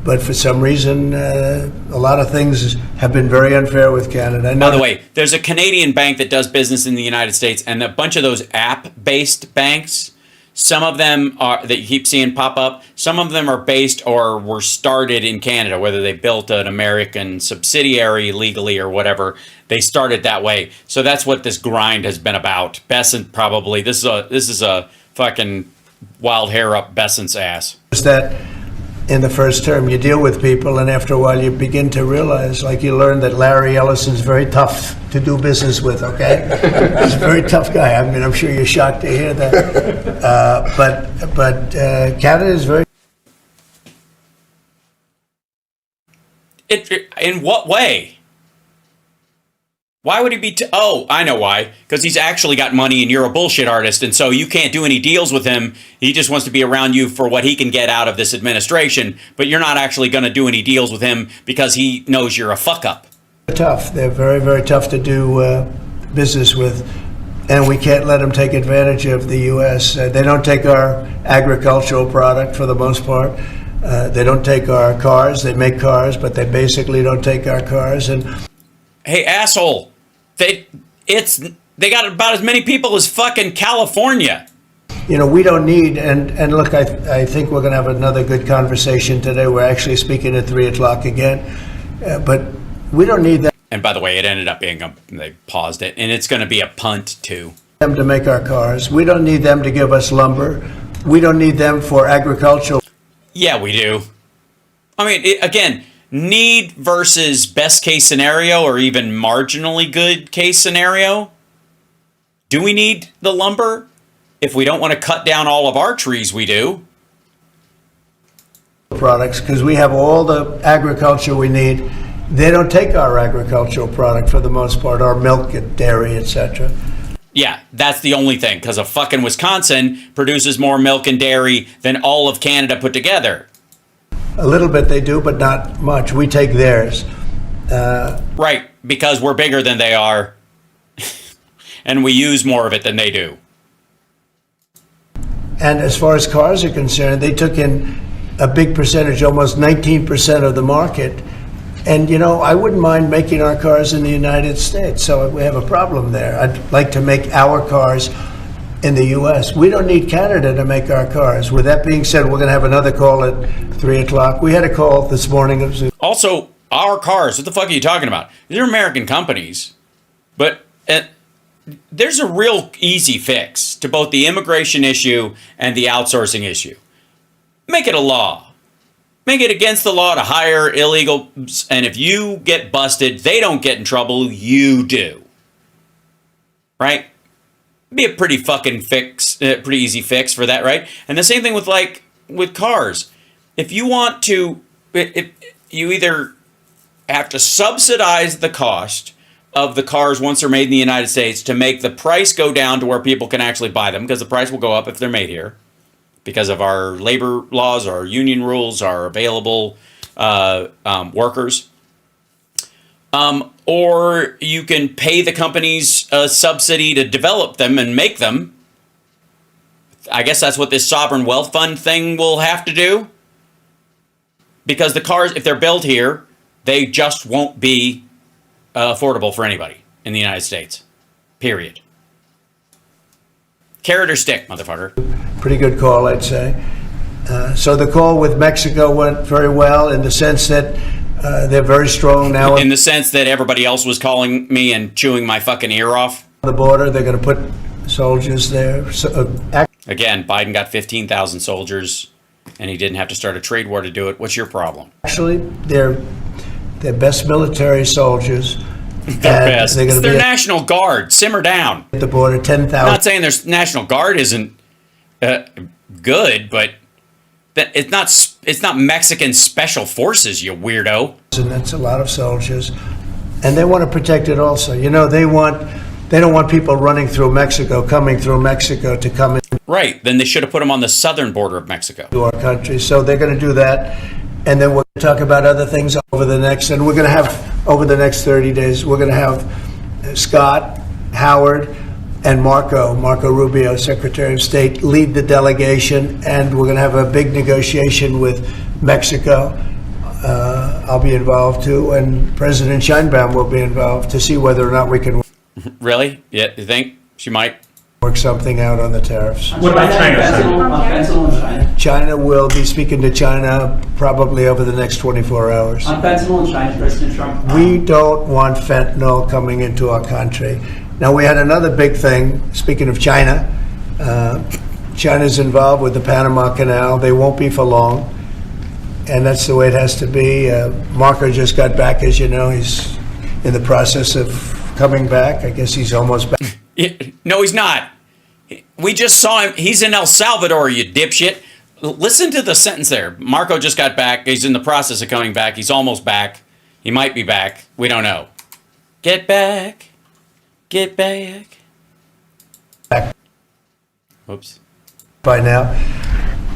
But for some reason, a lot of things have been very unfair with Canada. I know By the way, there's a Canadian bank that does business in the United States, and a bunch of those app-based banks, some of them are that you keep seeing pop up, some of them are based or were started in Canada, whether they built an American subsidiary legally or whatever. They started that way. So that's what this grind has been about. Besant probably, this is a fucking wild hair up Besant's ass. that in the first term, you deal with people, and after a while, you begin to realize, like you learn that Larry Ellison's very tough to do business with, okay? He's a very tough guy. I mean, I'm sure you're shocked to hear that. But Canada is very... In what way? Why would he be... Oh, I know why. Because he's actually got money and you're a bullshit artist, and so you can't do any deals with him. He just wants to be around you for what he can get out of this administration, but you're not actually going to do any deals with him because he knows you're a fuck-up. tough. They're very, very tough to do business with, and we can't let them take advantage of the U.S. They don't take our agricultural product for the most part. They don't take our cars. They make cars, but they basically don't take our cars. And hey, asshole, they got about as many people as fucking California. we don't need, and look, I think we're going to have another good conversation today. We're actually speaking at 3 o'clock again, but we don't need And by the way, it ended up being they paused it, and it's going to be a punt too. them to make our cars. We don't need them to give us lumber. We don't need them for agricultural. Yeah, we do. I mean, again, need versus best case scenario or even marginally good case scenario. Do we need the lumber? If we don't want to cut down all of our trees, we do. Products, because we have all the agriculture we need. They don't take our agricultural product for the most part, our milk and dairy, etc. Yeah, that's the only thing, because a fucking Wisconsin produces more milk and dairy than all of Canada put together. A little bit they do, but not much. We take theirs. Right, because we're bigger than they are, and we use more of it than they do. And as far as cars are concerned, they took in a big percentage, almost 19% of the market. And, I wouldn't mind making our cars in the United States, so we have a problem there. I'd like to make our cars in the U.S. We don't need Canada to make our cars. With that being said, we're going to have another call at 3 o'clock. We had a call this morning. Also, our cars, what the fuck are you talking about? These are American companies. But there's a real easy fix to both the immigration issue and the outsourcing issue. Make it a law. Make it against the law to hire illegals, and if you get busted, they don't get in trouble, you do. Right? Be a pretty fucking fix, pretty easy fix for that, right? And the same thing with cars. If you want to, if you either have to subsidize the cost of the cars once they're made in the United States to make the price go down to where people can actually buy them, because the price will go up if they're made here. because of our labor laws, our union rules, our available workers. Or you can pay the companies a subsidy to develop them and make them. I guess that's what this sovereign wealth fund thing will have to do. Because the cars, if they're built here, they just won't be affordable for anybody in the United States. Period. Carrot or stick, motherfucker. Pretty good call, I'd say. So the call with Mexico went very well in the sense that they're very strong now. In the sense that everybody else was calling me and chewing my fucking ear off. The border, they're going to put soldiers there. Again, Biden got 15,000 soldiers, and he didn't have to start a trade war to do it. What's your problem? Actually, they're best military soldiers. They're best. It's their National Guard. Simmer down. At the border, 10,000. I'm not saying their National Guard isn't good, but it's not Mexican special forces, you weirdo. And that's a lot of soldiers, and they want to protect it also. You know, they don't want people running through Mexico, coming through Mexico to come in. Right. Then they should have put them on the southern border of Mexico. To our country. So they're going to do that, and then we'll talk about other things over the next. And we're going to have over the next 30 days. We're going to have Scott, Howard, and Marco Rubio, Secretary of State, lead the delegation, and we're going to have a big negotiation with Mexico. I'll be involved too, and President Sheinbaum will be involved to see whether or not we can Really? Yeah, you think she might? Work something out on the tariffs. What about China? China will be speaking to China probably over the next 24 hours. On fentanyl in China, President Trump. We don't want fentanyl coming into our country. Now, we had another big thing, speaking of China. China's involved with the Panama Canal. They won't be for long. And that's the way it has to be. Marco just got back, as you know. He's in the process of coming back. I guess he's almost back. No, he's not. We just saw him. He's in El Salvador, you dipshit. Listen to the sentence there. Marco just got back. He's in the process of coming back. He's almost back. He might be back. We don't know. Get back. Get back. Whoops. By now.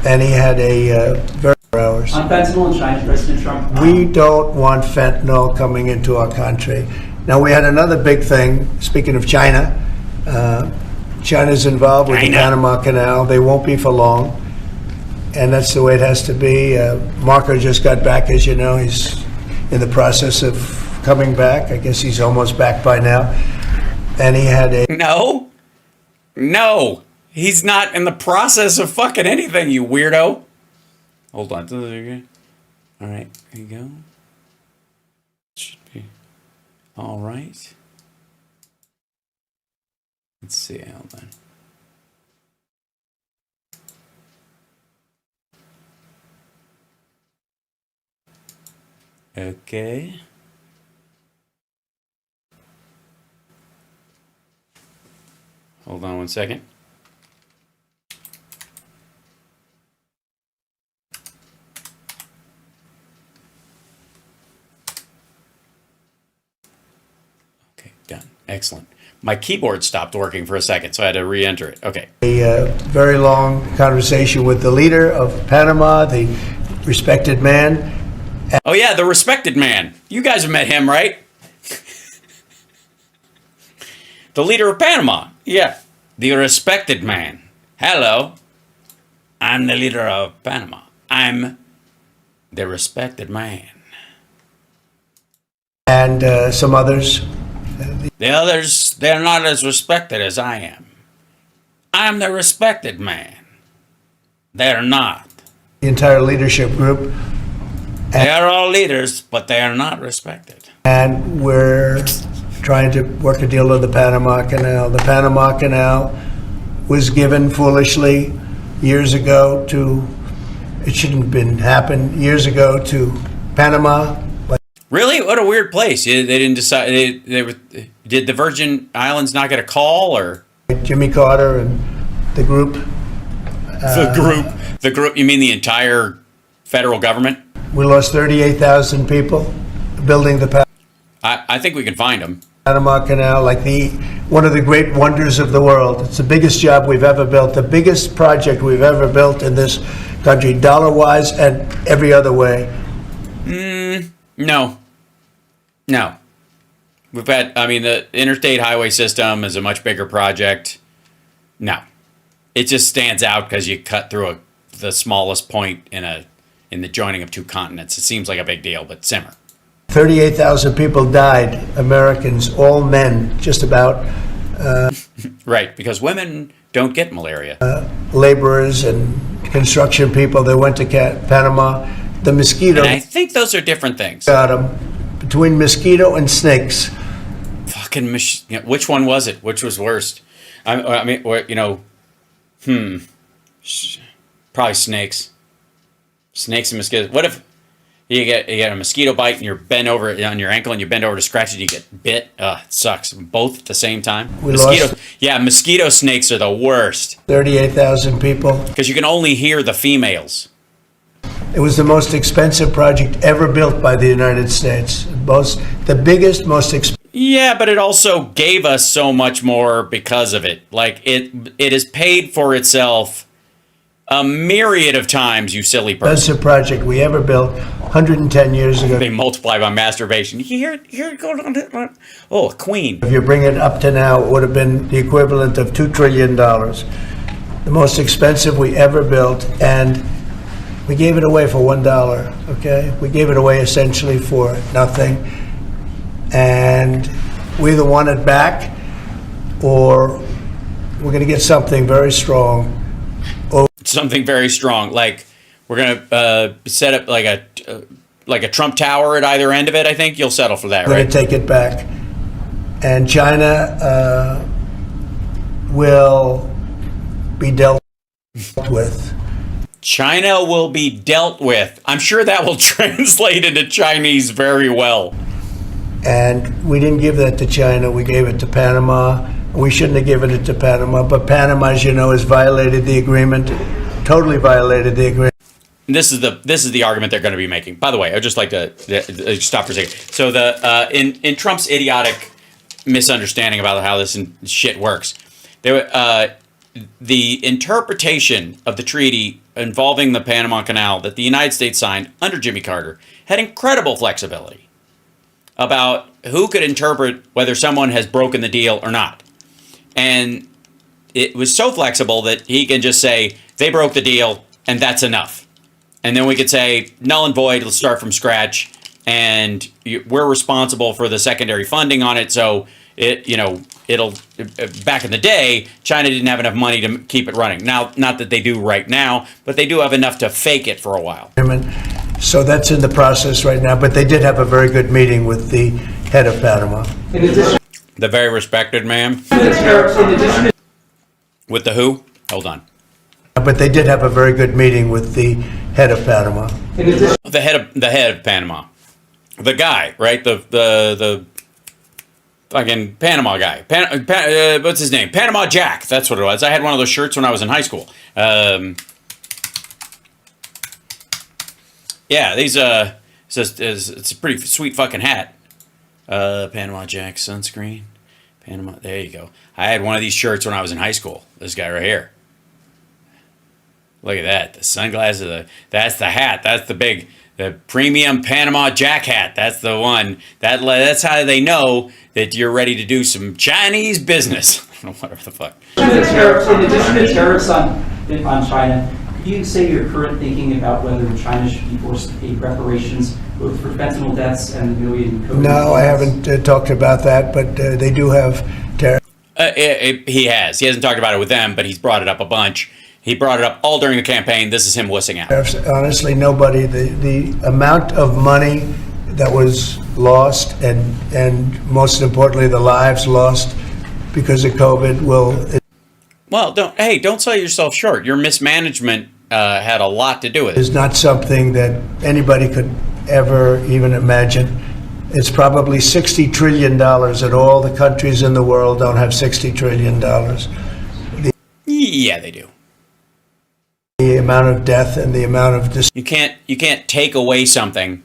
And he had a very hours. On fentanyl in China, President Trump. We don't want fentanyl coming into our country. Now, we had another big thing, speaking of China. China's involved with the Panama Canal. They won't be for long. And that's the way it has to be. Marco just got back, as you know. He's in the process of coming back. I guess he's almost back by now. And he had a... No. He's not in the process of fucking anything, you weirdo. Hold on. All right. Here you go. Should be all right. Let's see. Hold on. Okay. Hold on one second. Okay, done. Excellent. My keyboard stopped working for a second, so I had to re-enter it. Okay. A very long conversation with the leader of Panama, the respected man. Oh, yeah, the respected man. You guys have met him, right? The leader of Panama. Yeah, the respected man. Hello. I'm the leader of Panama. I'm the respected man. And some others. The others, they're not as respected as I am. I'm the respected man. They're not. The entire leadership group. They are all leaders, but they are not respected. And we're trying to work a deal with the Panama Canal. The Panama Canal was given foolishly years ago to, it shouldn't have been happened, years ago to Panama. Really? What a weird place. They didn't decide. Did the Virgin Islands not get a call, or Jimmy Carter and the group. The group. You mean the entire federal government? We lost 38,000 people building the I think we can find them. Panama Canal. Like the one of the great wonders of the world. It's the biggest job we've ever built, the biggest project we've ever built in this country, dollar-wise and every other way. No. We've had, the interstate highway system is a much bigger project. No. It just stands out because you cut through the smallest point in the joining of two continents. It seems like a big deal, but simmer. 38,000 people died, Americans, all men, just about. Right, because women don't get malaria. Laborers and construction people, they went to Panama. The mosquito And I think those are different things. got them. Between mosquito and snakes. Fucking which one was it? Which was worst? Probably snakes. Snakes and mosquitoes. What if you get a mosquito bite and you're bent over on your ankle and you bend over to scratch it and you get bit? It sucks. Both at the same time. Mosquito snakes are the worst. 38,000 people. Because you can only hear the females. It was the most expensive project ever built by the United States. The biggest, most expensive. Yeah, but it also gave us so much more because of it. Like, it has paid for itself a myriad of times, you silly person. Expensive project we ever built 110 years ago. They multiply by masturbation. You hear it going on. Oh, a queen. If you bring it up to now, it would have been the equivalent of $2 trillion. The most expensive we ever built, and we gave it away for $1, okay? We gave it away essentially for nothing. And we either want it back or we're going to get something very strong. Something very strong. Like, we're going to set up like a Trump Tower at either end of it, I think. You'll settle for that, We're right? going to take it back. And China will be dealt with. China will be dealt with. I'm sure that will translate into Chinese very well. And we didn't give that to China. We gave it to Panama. We shouldn't have given it to Panama. But Panama, as you know, has violated the agreement, totally violated the agreement. And this is the argument they're going to be making. By the way, I'd just like to stop for a second. So in Trump's idiotic misunderstanding about how this shit works, the interpretation of the treaty involving the Panama Canal that the United States signed under Jimmy Carter had incredible flexibility about who could interpret whether someone has broken the deal or not. And it was so flexible that he can just say, they broke the deal, and that's enough. And then we could say, null and void, let's start from scratch, and we're responsible for the secondary funding on it, so it'll back in the day, China didn't have enough money to keep it running. Now, not that they do right now, but they do have enough to fake it for a while. So that's in the process right now. But they did have a very good meeting with the head of Panama. The very respected man. With the who? Hold on. But they did have a very good meeting with the head of Panama. The head of Panama. The guy, right? The fucking Panama guy. What's his name? Panama Jack. That's what it was. I had one of those shirts when I was in high school. Yeah, these it's a pretty sweet fucking hat. Panama Jack sunscreen. Panama. There you go. I had one of these shirts when I was in high school. This guy right here. Look at that. The sunglasses. That's the hat. That's the premium Panama Jack hat. That's the one. That's how they know that you're ready to do some Chinese business. I don't know, whatever the fuck. In addition to tariffs on China, could you say your current thinking about whether China should be forced to pay reparations both for fentanyl deaths and the million COVID No, I haven't talked about that, but they do have tariffs. He has. He hasn't talked about it with them, but he's brought it up a bunch. He brought it up all during the campaign. This is him wussing out. Honestly, nobody. The amount of money that was lost, and most importantly, the lives lost because of COVID will. Well, don't sell yourself short. Your mismanagement had a lot to do with it. Is not something that anybody could ever even imagine. It's probably $60 trillion, and all the countries in the world don't have $60 trillion. Yeah, they do. The amount of death and the amount of You can't take away something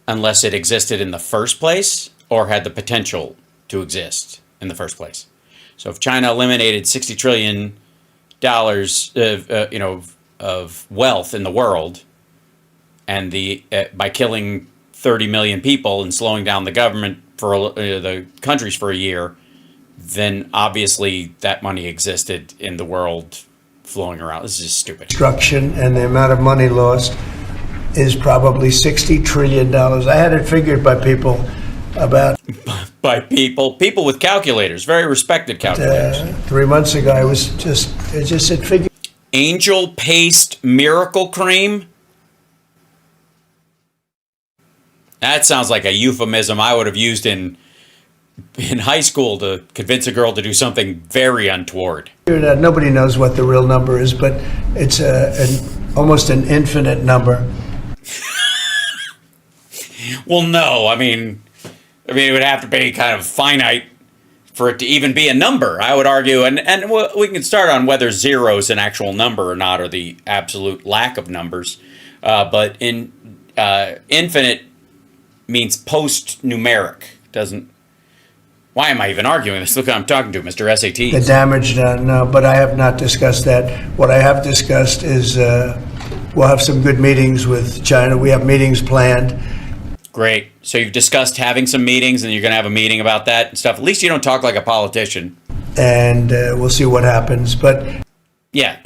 unless it existed in the first place or had the potential to exist in the first place. So if China eliminated $60 trillion of wealth in the world, and by killing 30 million people and slowing down the government for the countries for a year, then obviously that money existed in the world flowing around. This is just stupid. Destruction and the amount of money lost is probably $60 trillion. I had it figured by people about By people with calculators, very respected calculators. 3 months ago. It just said figure. Angel paste miracle cream. That sounds like a euphemism I would have used in high school to convince a girl to do something very untoward. Nobody knows what the real number is, but it's almost an infinite number. Well, no, I mean, it would have to be kind of finite for it to even be a number, I would argue. And we can start on whether zero is an actual number or not, or the absolute lack of numbers. But infinite means post-numeric. Doesn't. Why am I even arguing this? Look who I'm talking to, Mr. SATs. The damage done, no, but I have not discussed that. What I have discussed is we'll have some good meetings with China. We have meetings planned. Great. So you've discussed having some meetings, and you're going to have a meeting about that and stuff. At least you don't talk like a politician. And we'll see what happens. But yeah,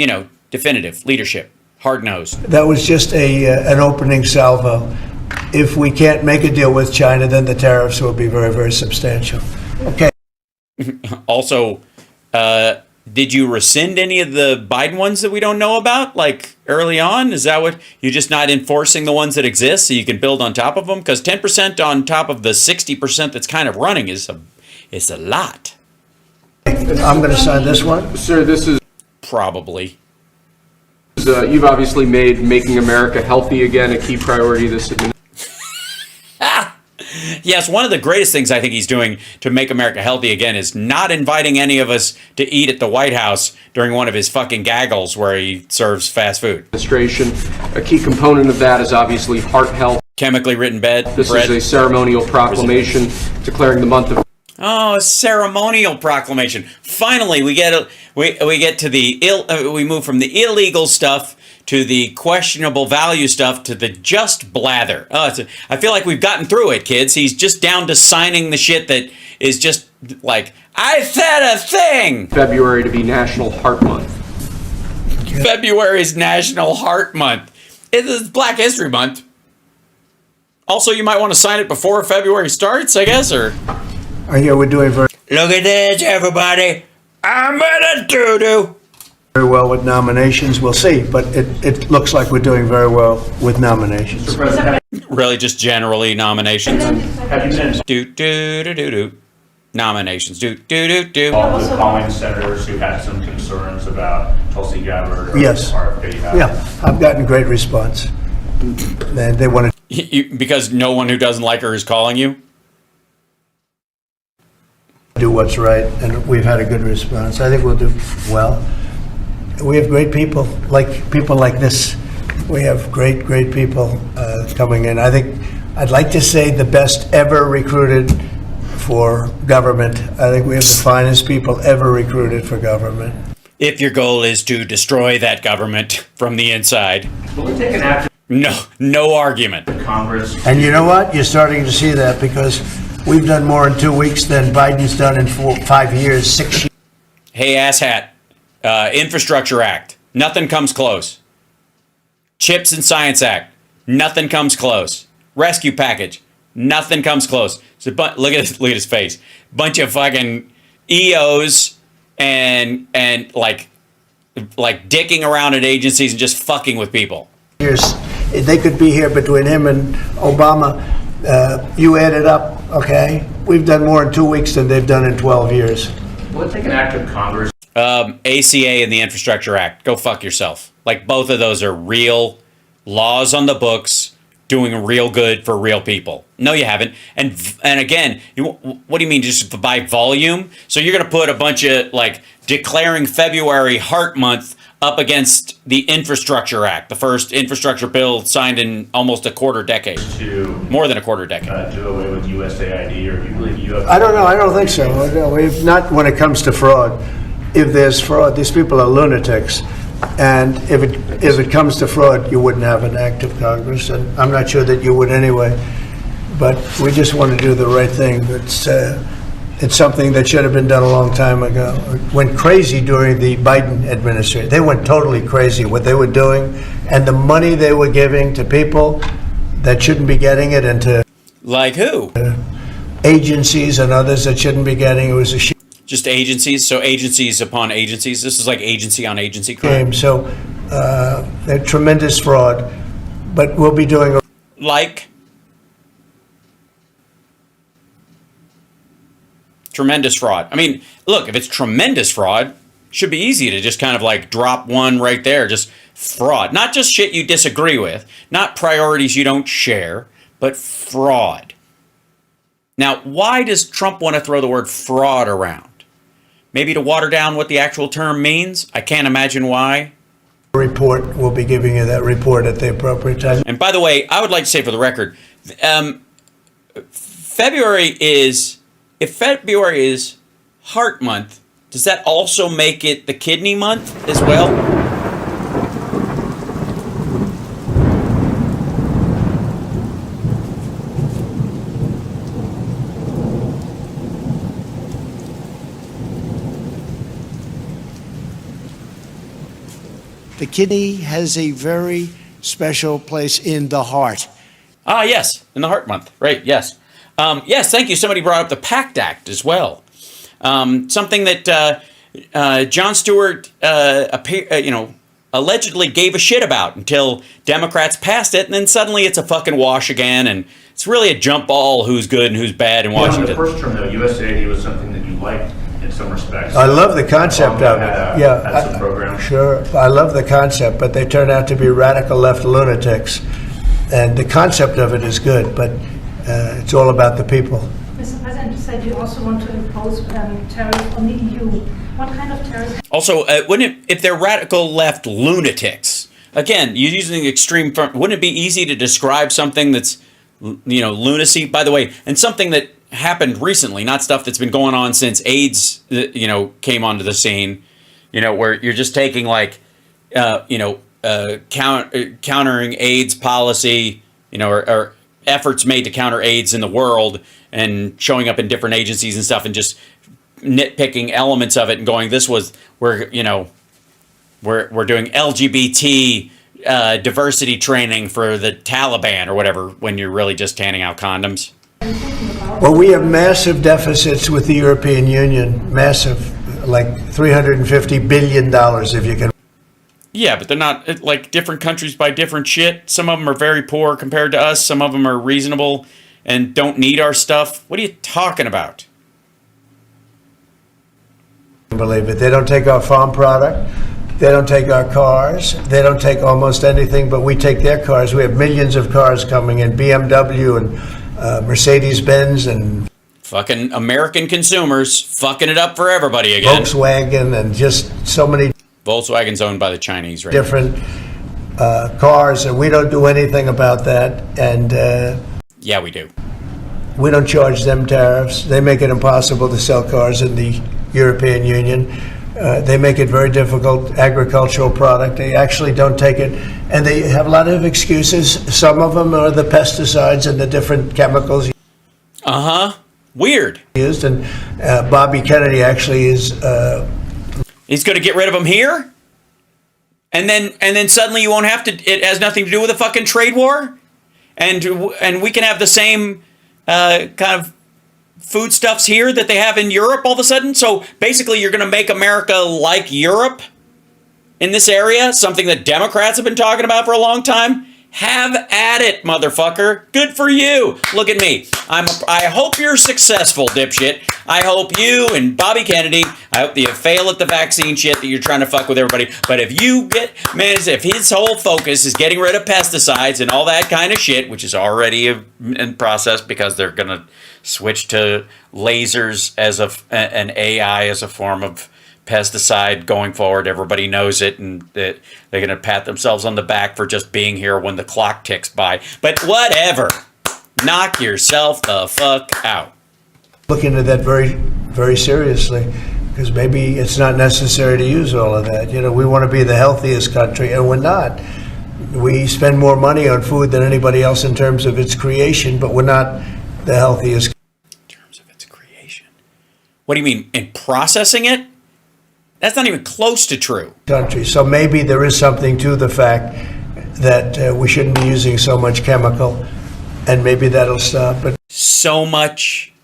definitive leadership, hard-nosed. that was just an opening salvo. If we can't make a deal with China, then the tariffs will be very, very substantial. Okay. Also, did you rescind any of the Biden ones that we don't know about, like early on? Is that what you're just not enforcing the ones that exist so you can build on top of them? Because 10% on top of the 60% that's kind of running is a lot. I'm going to sign this one. Sir, this is, Probably. you've obviously made making America healthy again a key priority this administration. Yes, one of the greatest things I think he's doing to make America healthy again is not inviting any of us to eat at the White House during one of his fucking gaggles where he serves fast food. A key component of that is obviously heart health. Chemically written bread. This is a ceremonial proclamation declaring the month of Oh, a ceremonial proclamation. Finally, we get to the we move from the illegal stuff to the questionable value stuff to the just blather. I feel like we've gotten through it, kids. He's just down to signing the shit that is just like, I said a thing. February to be National Heart Month. February is National Heart Month. It is Black History Month. Also, you might want to sign it before February starts, I guess, or... We're doing very, Look at this, everybody. I'm gonna do-do. very well with nominations. We'll see, but it looks like we're doing very well with nominations. Really, just generally nominations. Have you been Do. Nominations. Do. involved with calling senators who had some concerns about Tulsi Gabbard or Yes. RFK? Yeah, I've gotten great response. And they want to Because no one who doesn't like her is calling you? do what's right, and we've had a good response. I think we'll do well. We have great people like this. We have great people coming in. I think I'd like to say the best ever recruited for government. I think we have the finest people ever recruited for government. If your goal is to destroy that government from the inside, Will we take an act no argument. of Congress? And you know what? You're starting to see that because we've done more in 2 weeks than Biden's done in 5 years, 6 years. Hey, asshat. Infrastructure Act. Nothing comes close. Chips and Science Act. Nothing comes close. Rescue package. Nothing comes close. So, look at his face. Bunch of fucking EOs and like dicking around at agencies and just fucking with people. They could be here between him and Obama. You add it up, okay? We've done more in 2 weeks than they've done in 12 years. Will it take an act of Congress? ACA and the Infrastructure Act. Go fuck yourself. Like, both of those are real laws on the books doing real good for real people. No, you haven't. And again, what do you mean just by volume? So you're going to put a bunch of, like, declaring February Heart Month up against the Infrastructure Act, the first infrastructure bill signed in almost a quarter decade, more than a quarter decade. Do away with USAID, or do you believe you have? I don't know. I don't think so. No, not when it comes to fraud. If there's fraud, these people are lunatics. And if it comes to fraud, you wouldn't have an act of Congress, and I'm not sure that you would anyway. But we just want to do the right thing. It's something that should have been done a long time ago. It went crazy during the Biden administration. They went totally crazy what they were doing, and the money they were giving to people that shouldn't be getting it, and to Like who? agencies and others that shouldn't be getting it. It was a Just agencies? So agencies upon agencies? This is like agency on agency crime. shame. So they're tremendous fraud, but we'll be doing Like? Tremendous fraud. I mean, look, if it's tremendous fraud, it should be easy to just kind of like drop one right there. Just fraud. Not just shit you disagree with, not priorities you don't share, but fraud. Now, why does Trump want to throw the word fraud around? Maybe to water down what the actual term means? I can't imagine why. report. We'll be giving you that report at the appropriate time. And by the way, I would like to say for the record, if February is Heart Month, does that also make it the Kidney Month as well? The kidney has a very special place in the heart. Ah, yes, in the Heart Month, right? Yes, yes. Thank you. Somebody brought up the PACT Act as well. Something that Jon Stewart, allegedly gave a shit about until Democrats passed it, and then suddenly it's a fucking wash again, and it's really a jump ball who's good and who's bad in Washington. In the first term, though, USAID was something that you liked in some respects. I love the concept of it. Had some programs. Sure. I love the concept, but they turn out to be radical left lunatics. And the concept of it is good, but it's all about the people. Mr. President, you said you also want to impose tariffs on the EU. What kind of tariffs? Also, if they're radical left lunatics, again, you're using extreme front, wouldn't it be easy to describe something that's, lunacy, by the way, and something that happened recently, not stuff that's been going on since AIDS, came onto the scene, where you're just taking countering AIDS policy, or efforts made to counter AIDS in the world and showing up in different agencies and stuff and just nitpicking elements of it and going, we're doing LGBT diversity training for the Taliban or whatever, when you're really just handing out condoms. Well, we have massive deficits with the European Union, massive, like $350 billion, if you can. Yeah, but they're not, like, different countries buy different shit. Some of them are very poor compared to us. Some of them are reasonable and don't need our stuff. What are you talking about? Believe it. They don't take our farm product. They don't take our cars. They don't take almost anything, but we take their cars. We have millions of cars coming in, BMW and Mercedes-Benz and Fucking American consumers fucking it up for everybody again. Volkswagen and just so many Volkswagen's owned by the Chinese right different cars, and we don't do anything about that. And Yeah, we do. we don't charge them tariffs. They make it impossible to sell cars in the European Union. They make it very difficult, agricultural product. They actually don't take it, and they have a lot of excuses. Some of them are the pesticides and the different chemicals Weird. used. And Bobby Kennedy actually is. He's going to get rid of them here? And then suddenly you won't have to, it has nothing to do with a fucking trade war? And we can have the same kind of foodstuffs here that they have in Europe all of a sudden? So basically you're going to make America like Europe in this area? Something that Democrats have been talking about for a long time? Have at it, motherfucker. Good for you. Look at me. I hope you're successful, dipshit. I hope you and Bobby Kennedy, I hope that you fail at the vaccine shit that you're trying to fuck with everybody. But if you get, man, if his whole focus is getting rid of pesticides and all that kind of shit, which is already in process because they're going to switch to lasers as an AI as a form of pesticide going forward. Everybody knows it, and that they're going to pat themselves on the back for just being here when the clock ticks by. But whatever. Knock yourself the fuck out. Look into that very, very seriously, because maybe it's not necessary to use all of that. You know, we want to be the healthiest country, and we're not. We spend more money on food than anybody else in terms of its creation, but we're not the healthiest. In terms of its creation. What do you mean? In processing it? That's not even close to true. Country. So maybe there is something to the fact that we shouldn't be using so much chemical, and maybe that'll stop. But so much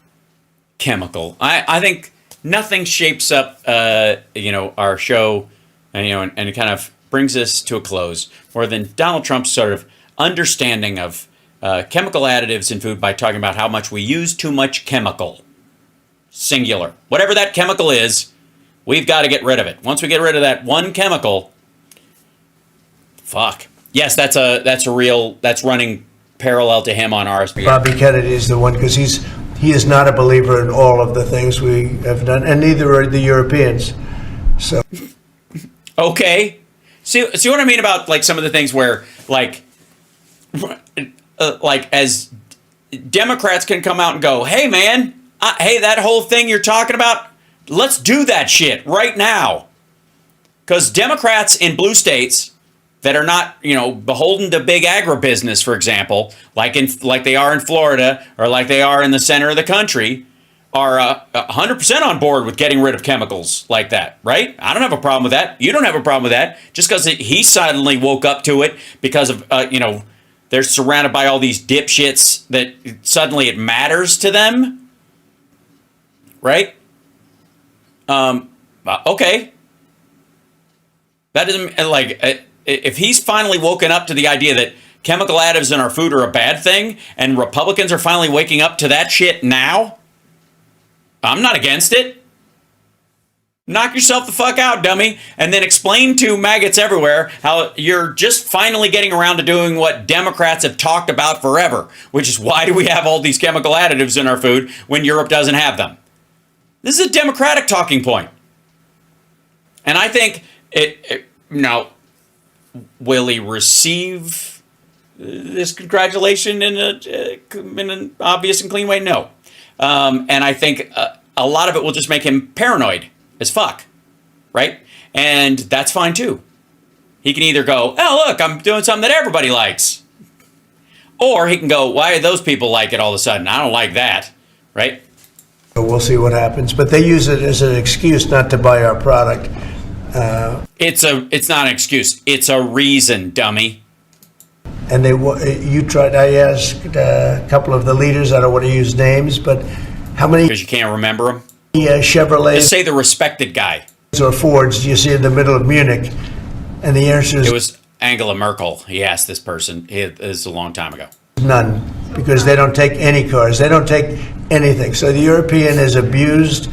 chemical. I think nothing shapes up, our show, and it kind of brings us to a close more than Donald Trump's sort of understanding of chemical additives in food by talking about how much we use too much chemical. Singular. Whatever that chemical is, we've got to get rid of it. Once we get rid of that one chemical, fuck. Yes, that's running parallel to him on RSBN. Bobby Kennedy is the one, because he is not a believer in all of the things we have done, and neither are the Europeans. So, okay, see what I mean about like some of the things where like as Democrats can come out and go, hey man, hey, that whole thing you're talking about, let's do that shit right now, because Democrats in blue states that are not, beholden to big agribusiness, for example, like they are in Florida or like they are in the center of the country, are 100% on board with getting rid of chemicals like that, right? I don't have a problem with that. You don't have a problem with that. Just because he suddenly woke up to it because of, they're surrounded by all these dipshits that suddenly it matters to them, right? Okay. That doesn't, if he's finally woken up to the idea that chemical additives in our food are a bad thing, and Republicans are finally waking up to that shit now, I'm not against it. Knock yourself the fuck out, dummy, and then explain to maggots everywhere how you're just finally getting around to doing what Democrats have talked about forever, which is why do we have all these chemical additives in our food when Europe doesn't have them? This is a Democratic talking point. And I think now, will he receive this congratulation in an obvious and clean way? No. And I think a lot of it will just make him paranoid as fuck, right? And that's fine too. He can either go, oh, look, I'm doing something that everybody likes. Or he can go, why do those people like it all of a sudden? I don't like that, right? We'll see what happens. But they use it as an excuse not to buy our product. It's not an excuse. It's a reason, dummy. And I asked a couple of the leaders, I don't want to use names, but how many Because you can't remember them? Chevrolets Just say the respected guy. or Fords do you see in the middle of Munich? And the answer is It was Angela Merkel. He asked this person. It was a long time ago. none, because they don't take any cars. They don't take anything. So the European has abused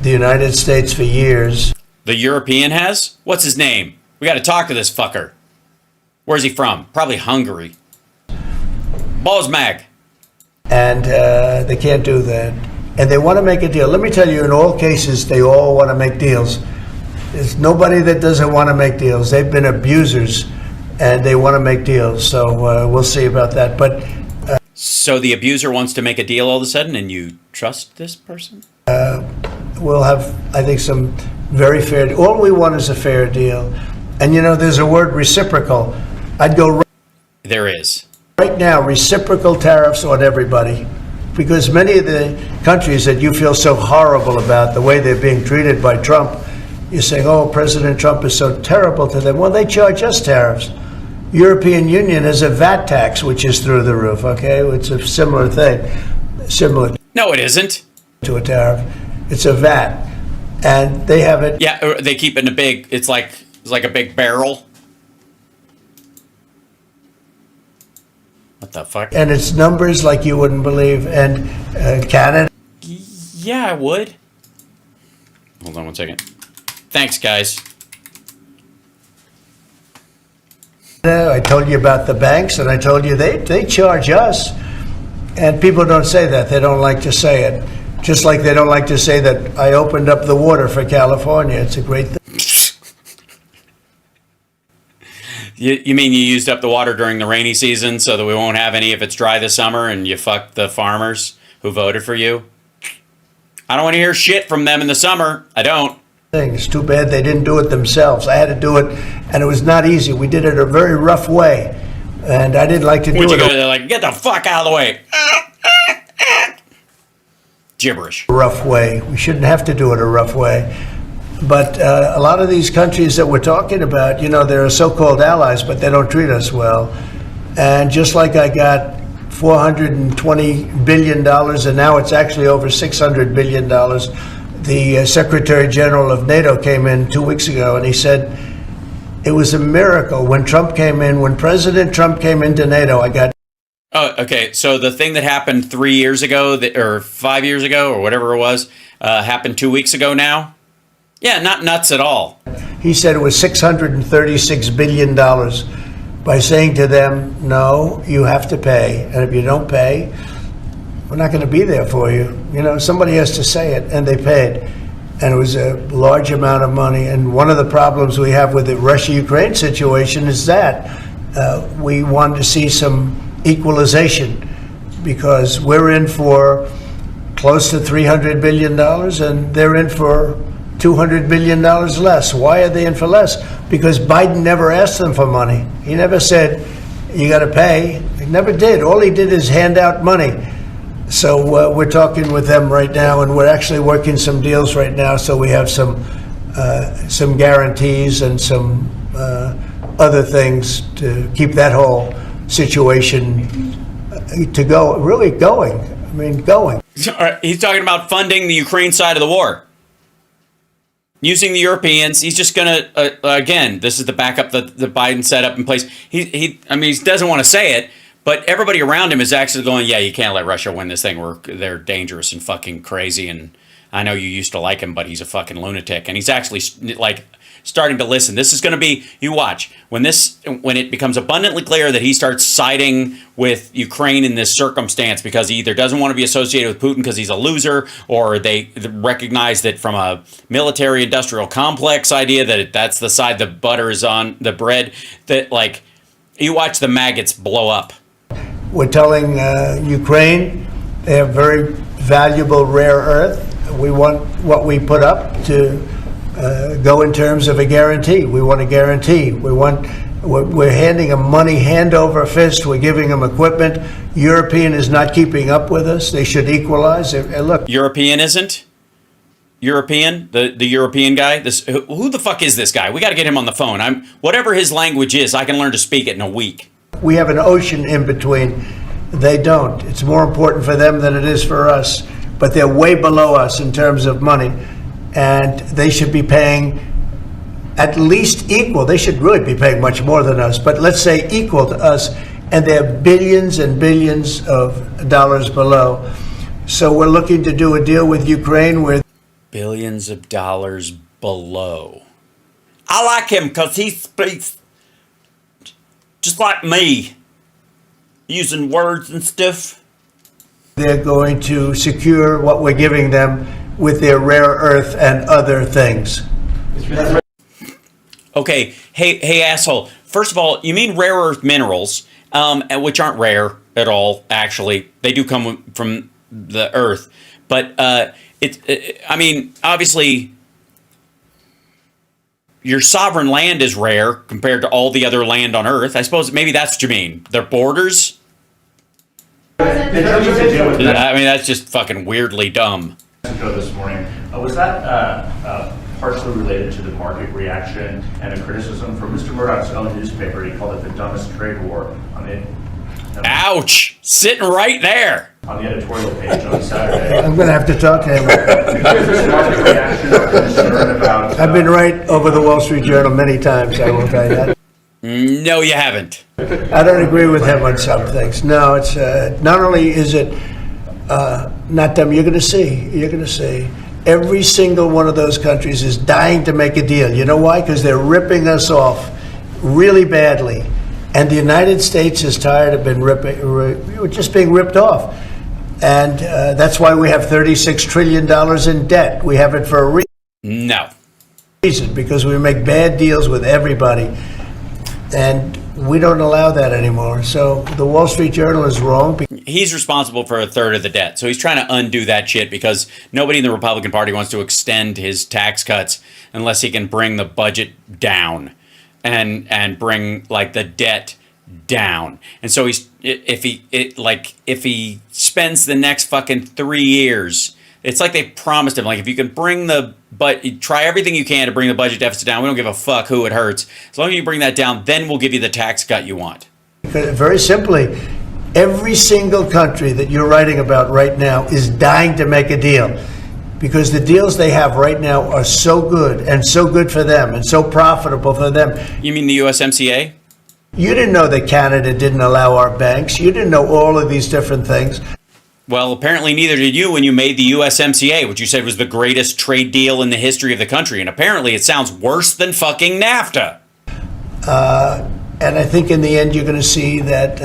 the United States for years. The European has? What's his name? We got to talk to this fucker. Where's he from? Probably Hungary. Bosmag. And they can't do that. And they want to make a deal. Let me tell you, in all cases, they all want to make deals. There's nobody that doesn't want to make deals. They've been abusers, and they want to make deals. So we'll see about that. But So the abuser wants to make a deal all of a sudden, and you trust this person? we'll have, I think, some very fair. All we want is a fair deal. And there's a word, reciprocal. I'd go There is. right now, reciprocal tariffs on everybody, because many of the countries that you feel so horrible about the way they're being treated by Trump, you're saying, oh, President Trump is so terrible to them. Well, they charge us tariffs. European Union has a VAT tax, which is through the roof, okay? It's a similar thing, similar No, it isn't. to a tariff. It's a VAT, and they have it. Yeah, they keep it in a big, it's like a big barrel. What the fuck? And it's numbers like you wouldn't believe. And Canada. Yeah, I would. Hold on one second. Thanks, guys. I told you about the banks, and I told you they charge us. And people don't say that. They don't like to say it. Just like they don't like to say that I opened up the water for California. It's a great thing. You mean you used up the water during the rainy season so that we won't have any if it's dry this summer, and you fucked the farmers who voted for you? I don't want to hear shit from them in the summer. I don't. It's too bad they didn't do it themselves. I had to do it, and it was not easy. We did it a very rough way, and I didn't like to do Would you go it there like, get the fuck out of the way? Gibberish. a rough way. We shouldn't have to do it a rough way. But a lot of these countries that we're talking about, you know, they're so-called allies, but they don't treat us well. And just like I got $420 billion, and now it's actually over $600 billion, the Secretary General of NATO came in 2 weeks ago, and he said it was a miracle when Trump came in, when President Trump came into NATO, I got... Oh, okay. So the thing that happened 3 years ago, or 5 years ago, or whatever it was, happened 2 weeks ago now? Yeah, not nuts at all. He said it was $636 billion by saying to them, no, you have to pay. And if you don't pay, we're not going to be there for you. You know, somebody has to say it, and they paid. And it was a large amount of money. And one of the problems we have with the Russia-Ukraine situation is that we wanted to see some equalization, because we're in for close to $300 billion, and they're in for $200 billion less. Why are they in for less? Because Biden never asked them for money. He never said, you got to pay. He never did. All he did is hand out money. So we're talking with them right now, and we're actually working some deals right now, so we have some guarantees and some other things to keep that whole situation to go, really going. I mean, going. He's talking about funding the Ukraine side of the war. Using the Europeans, he's just going to, again, this is the backup that Biden set up in place. He doesn't want to say it, but everybody around him is actually going, yeah, you can't let Russia win this thing. They're dangerous and fucking crazy, and I know you used to like him, but he's a fucking lunatic. And he's actually, like, starting to listen. This is going to be, you watch, when it becomes abundantly clear that he starts siding with Ukraine in this circumstance because he either doesn't want to be associated with Putin because he's a loser, or they recognize that from a military-industrial complex idea that that's the side the butter is on, the bread, that, like, you watch the maggots blow up. We're telling Ukraine they have very valuable rare earth. We want what we put up to go in terms of a guarantee. We want a guarantee. We're handing them money hand over fist. We're giving them equipment. European is not keeping up with us. They should equalize. Look, European isn't? European? The European guy? Who the fuck is this guy? We got to get him on the phone. Whatever his language is, I can learn to speak it in a week. we have an ocean in between. They don't. It's more important for them than it is for us. But they're way below us in terms of money. And they should be paying at least equal. They should really be paying much more than us. But let's say equal to us. And they're billions and billions of dollars below. So we're looking to do a deal with Ukraine where billions of dollars below. I like him because he speaks just like me, using words and stuff. They're going to secure what we're giving them with their rare earth and other things. Okay, hey asshole. First of all, you mean rare earth minerals, which aren't rare at all, actually. They do come from the earth. But, I mean, obviously, your sovereign land is rare compared to all the other land on earth. I suppose maybe that's what you mean. Their borders? I mean, that's just fucking weirdly dumb. This morning, was that partially related to the market reaction and the criticism from Mr. Murdoch's own newspaper? He called it the dumbest trade war on the ouch! Sitting right there on the editorial page on Saturday. I'm going to have to talk to him. I've been right over the Wall Street Journal many times, I will tell you that. No, you haven't. I don't agree with him on some things. No, it's not only is it not dumb, you're going to see. Every single one of those countries is dying to make a deal. You know why? Because they're ripping us off really badly. And the United States is tired of being ripping. We're just being ripped off. And that's why we have $36 trillion in debt. We have it for a No. reason, because we make bad deals with everybody. And we don't allow that anymore. So the Wall Street Journal is wrong. He's responsible for a third of the debt. So he's trying to undo that shit because nobody in the Republican Party wants to extend his tax cuts unless he can bring the budget down and bring like the debt down. And so if he spends the next fucking 3 years, it's like they promised him, like, if you can try everything you can to bring the budget deficit down. We don't give a fuck who it hurts. As long as you bring that down, then we'll give you the tax cut you want. Very simply, every single country that you're writing about right now is dying to make a deal, because the deals they have right now are so good and so good for them and so profitable for them. You mean the USMCA? You didn't know that Canada didn't allow our banks. You didn't know all of these different things. Well, apparently neither did you when you made the USMCA, which you said was the greatest trade deal in the history of the country. And apparently it sounds worse than fucking NAFTA. And I think in the end you're going to see that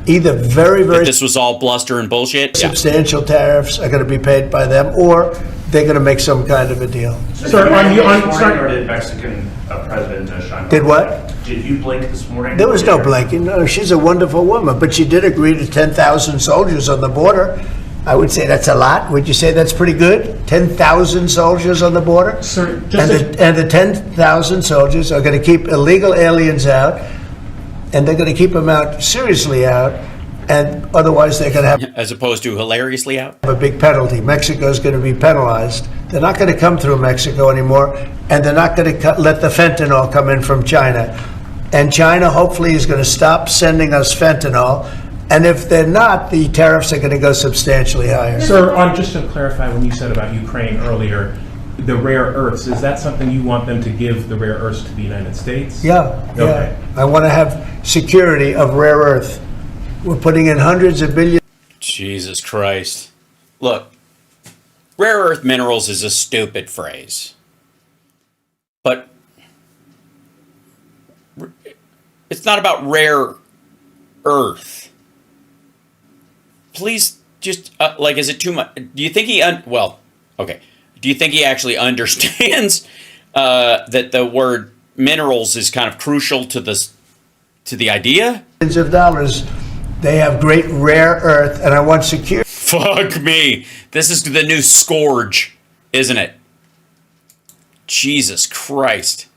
either very This was all bluster and bullshit? substantial tariffs are going to be paid by them, or they're going to make some kind of a deal. Sir, or did Mexican President Sheinbaum? Did what? Did you blink this morning? There was no blinking. No, she's a wonderful woman, but she did agree to 10,000 soldiers on the border. I would say that's a lot. Would you say that's pretty good? 10,000 soldiers on the border? Sir, And the 10,000 soldiers are going to keep illegal aliens out, and they're going to keep them out seriously out, and otherwise they're going to have As opposed to hilariously out? a big penalty. Mexico's going to be penalized. They're not going to come through Mexico anymore, and they're not going to let the fentanyl come in from China. And China hopefully is going to stop sending us fentanyl. And if they're not, the tariffs are going to go substantially higher. Sir, just to clarify, when you said about Ukraine earlier, the rare earths, is that something you want them to give the rare earths to the United States? Yeah. Okay. I want to have security of rare earth. We're putting in hundreds of billions. Jesus Christ. Look, rare earth minerals is a stupid phrase. But it's not about rare earth. Please just, is it too much? Do you think do you think he actually understands that the word minerals is kind of crucial to the idea? Billions of dollars. They have great rare earth, and I want security. Fuck me. This is the new scourge, isn't it? Jesus Christ.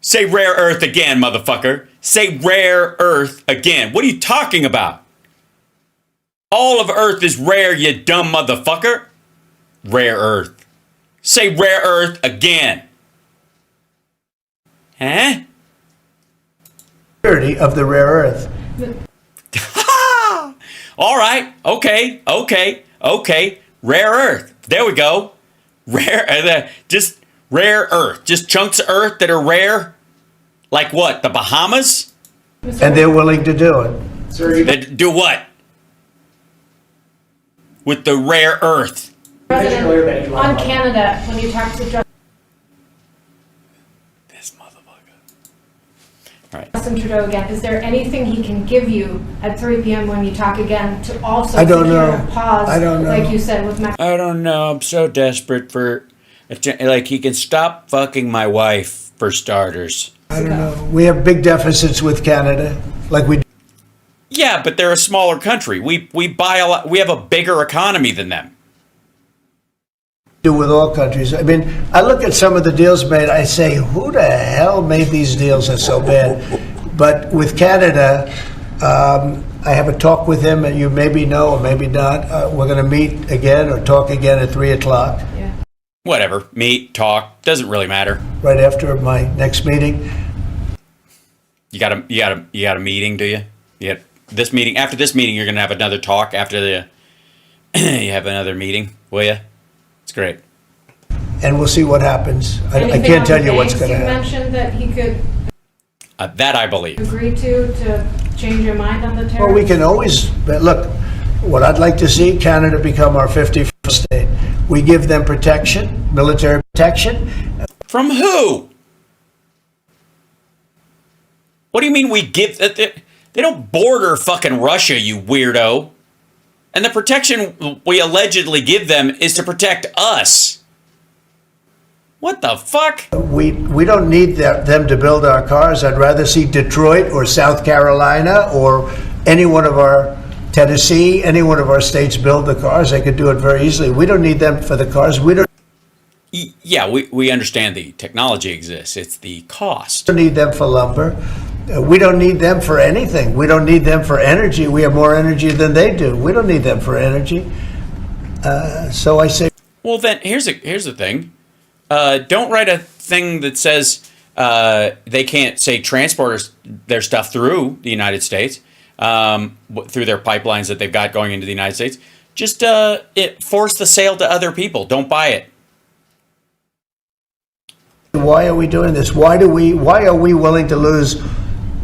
Say rare earth again, motherfucker. Say rare earth again. What are you talking about? All of earth is rare, you dumb motherfucker. Rare earth. Say rare earth again. Huh? Of the rare earth. All right. Okay. Rare earth. There we go. Just rare earth. Just chunks of earth that are rare. Like what? The Bahamas? And they're willing to do it. That do what? With the rare earth. President, on Canada, when you talk to This motherfucker. All right. Justin Trudeau again, is there anything he can give you at 3 p.m. when you talk again to also I don't secure know. a pause, I don't know. like you said with Mexico? I don't know. I'm so desperate for, like, he can stop fucking my wife for starters. I don't know. We have big deficits with Canada, like we Yeah, but they're a smaller country. We buy a lot. We have a bigger economy than them. do with all countries. I mean, I look at some of the deals made, I say, who the hell made these deals that are so bad? But with Canada, I have a talk with him, and you maybe know or maybe not. We're going to meet again or talk again at 3 o'clock, Yeah. Whatever. Meet, talk, doesn't really matter. right after my next meeting. You got a meeting, do you? Yeah. This meeting. After this meeting, you're gonna have another talk. After the you have another meeting, will you? It's great. And we'll see what happens. I Anything can't on tell the you what's banks going to you happen. mentioned that he could That I believe. agree to change your mind on the tariffs? Well, we can always, but look, what I'd like to see, Canada become our 51st state. We give them protection, military protection. From who? What do you mean we give? They don't border fucking Russia, you weirdo. And the protection we allegedly give them is to protect us. What the fuck? We don't need them to build our cars. I'd rather see Detroit or South Carolina or any one of our Tennessee, any one of our states build the cars. They could do it very easily. We don't need them for the cars. We don't Yeah, we understand the technology exists. It's the cost. need them for lumber. We don't need them for anything. We don't need them for energy. We have more energy than they do. We don't need them for energy. So I say, Well, then here's the thing. Don't write a thing that says they can't, say, transport their stuff through the United States, through their pipelines that they've got going into the United States. Just force the sale to other people. Don't buy it. why are we doing this? Why are we willing to lose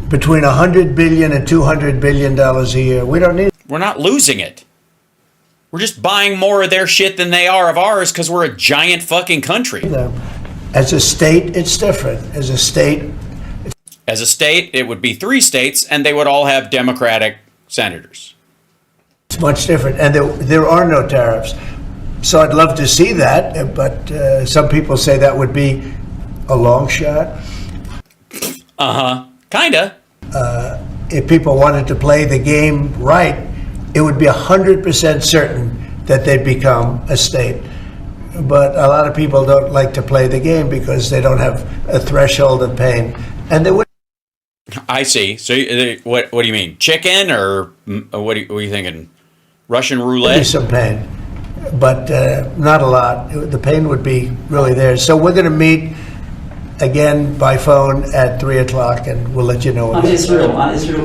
between $100 billion and $200 billion a year? We don't need. We're not losing it. We're just buying more of their shit than they are of ours because we're a giant fucking country. As a state, it's different. As a state, it would be 3 states, and they would all have Democratic senators. it's much different. And there are no tariffs. So I'd love to see that, but some people say that would be a long shot. Kinda. If people wanted to play the game right, it would be 100% certain that they'd become a state. But a lot of people don't like to play the game because they don't have a threshold of pain. And they would. I see. So what do you mean? Chicken or what are you thinking? Russian Be roulette? some pain, but not a lot. The pain would be really there. So we're going to meet again by phone at 3 o'clock, and we'll let you know. On Israel,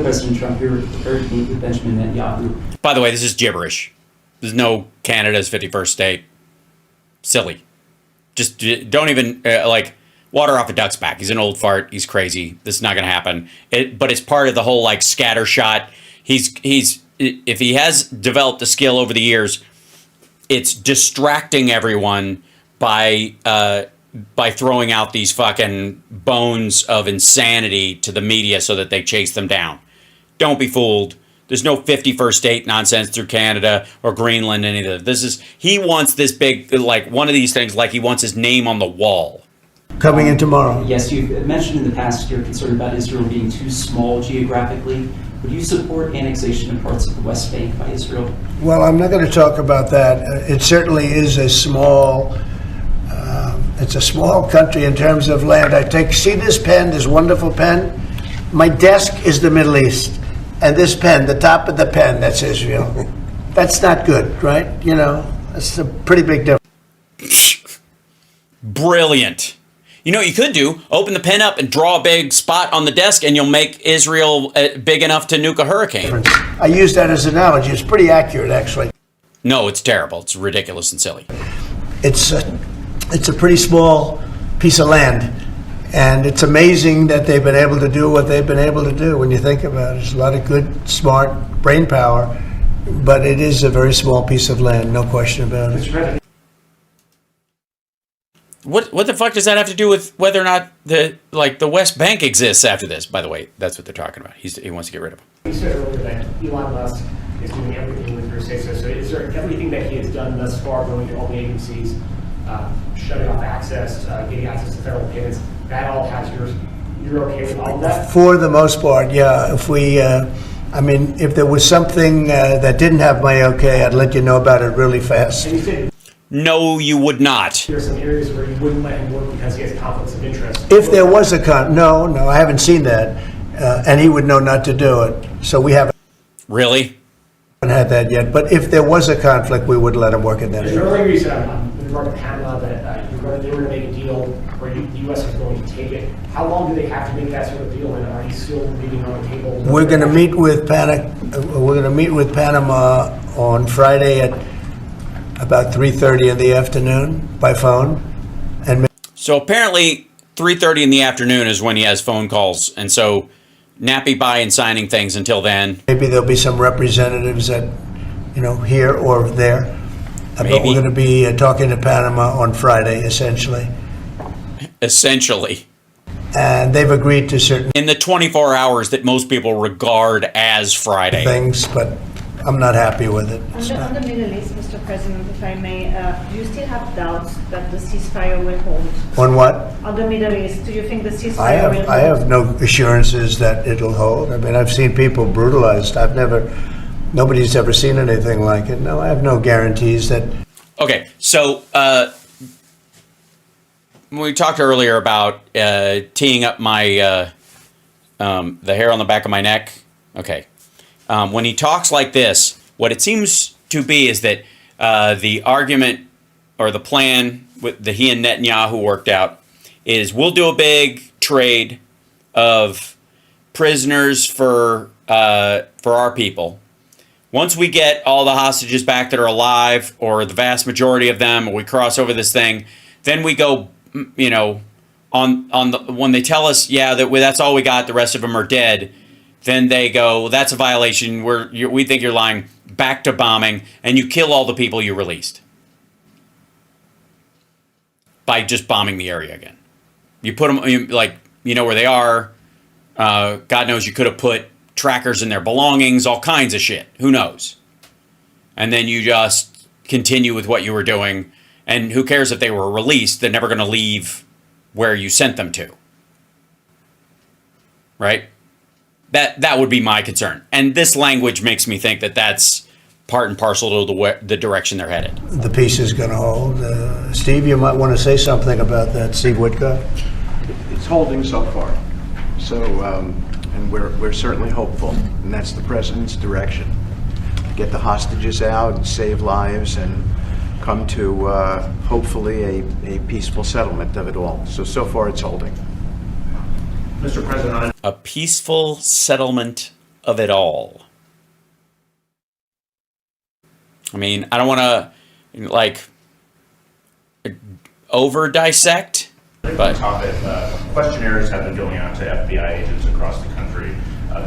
President Trump, you're prepared to meet with Benjamin Netanyahu. By the way, this is gibberish. There's no Canada's 51st state. Silly. Just don't even, water off a duck's back. He's an old fart. He's crazy. This is not going to happen. But it's part of the whole, scatter shot. If he has developed a skill over the years, it's distracting everyone by throwing out these fucking bones of insanity to the media so that they chase them down. Don't be fooled. There's no 51st state nonsense through Canada or Greenland, any of that. He wants this big, one of these things, he wants his name on the wall. Coming in tomorrow. Yes, you've mentioned in the past you're concerned about Israel being too small geographically. Would you support annexation of parts of the West Bank by Israel? Well, I'm not going to talk about that. It certainly is a small. It's a small country in terms of land. See this pen, this wonderful pen? My desk is the Middle East. And this pen, the top of the pen, that's Israel. That's not good, right? That's a pretty big difference. Brilliant. You know what you could do? Open the pen up and draw a big spot on the desk, and you'll make Israel big enough to nuke a hurricane. I use that as an analogy. It's pretty accurate, actually. No, it's terrible. It's ridiculous and silly. It's a pretty small piece of land. And it's amazing that they've been able to do what they've been able to do when you think about it. There's a lot of good, smart brain power, but it is a very small piece of land, no question about it. What the fuck does that have to do with whether or not the West Bank exists after this? By the way, that's what they're talking about. He wants to get rid of them. You said earlier that Elon Musk is doing everything with your say-so. So is there everything that he has done thus far, going to all the agencies, shutting off access, getting access to federal payments, that all has you're okay with all of that? For the most part, yeah. If if there was something that didn't have my okay, I'd let you know about it really fast. And you said no, you would not. There are some areas where you wouldn't let him work because he has conflicts of interest. If there was no, I haven't seen that, and he would know not to do it. So we haven't really had that yet. But if there was a conflict, we would let him work in that area. Earlier you said with regard to Panama that they were going to make a deal where the U.S. was going to take it. How long do they have to make that sort of deal, and are you still leaving on the table? We're going to meet with Panama on Friday at about 3:30 in the afternoon by phone. And so apparently 3:30 in the afternoon is when he has phone calls, and so nappy by and signing things until then. Maybe there'll be some representatives at here or there. But we're going to be talking to Panama on Friday, essentially. Essentially. and they've agreed to certain In the 24 hours that most people regard as Friday. things, but I'm not happy with it. On the Middle East, Mr. President, if I may, do you still have doubts that the ceasefire will hold? On what? On the Middle East, do you think the ceasefire will hold? I have no assurances that it'll hold. I mean, I've seen people brutalized. Nobody's ever seen anything like it. No, I have no guarantees that. Okay, so when we talked earlier about teeing up my the hair on the back of my neck. Okay, when he talks like this, what it seems to be is that the argument or the plan that he and Netanyahu worked out is we'll do a big trade of prisoners for our people. Once we get all the hostages back that are alive, or the vast majority of them, or we cross over this thing, then we go, you know, on the when they tell us, yeah, that's all we got, the rest of them are dead, then they go, that's a violation. We think you're lying. Back to bombing, and you kill all the people you released by just bombing the area again. You put them, like, you know where they are. God knows you could have put trackers in their belongings, all kinds of shit. Who knows? And then you just continue with what you were doing. And who cares if they were released? They're never going to leave where you sent them to. Right? That would be my concern. And this language makes me think that that's part and parcel to the direction they're headed. The peace is going to hold. Steve, you might want to say something about that. Steve Woodcock? It's holding so far. So, and we're certainly hopeful, and that's the president's direction. Get the hostages out and save lives and come to hopefully a peaceful settlement of it all. So far it's holding. Mr. President, A peaceful settlement of it all. I mean, I don't want to, like, over-dissect, but topic, questionnaires have been going out to FBI agents across the country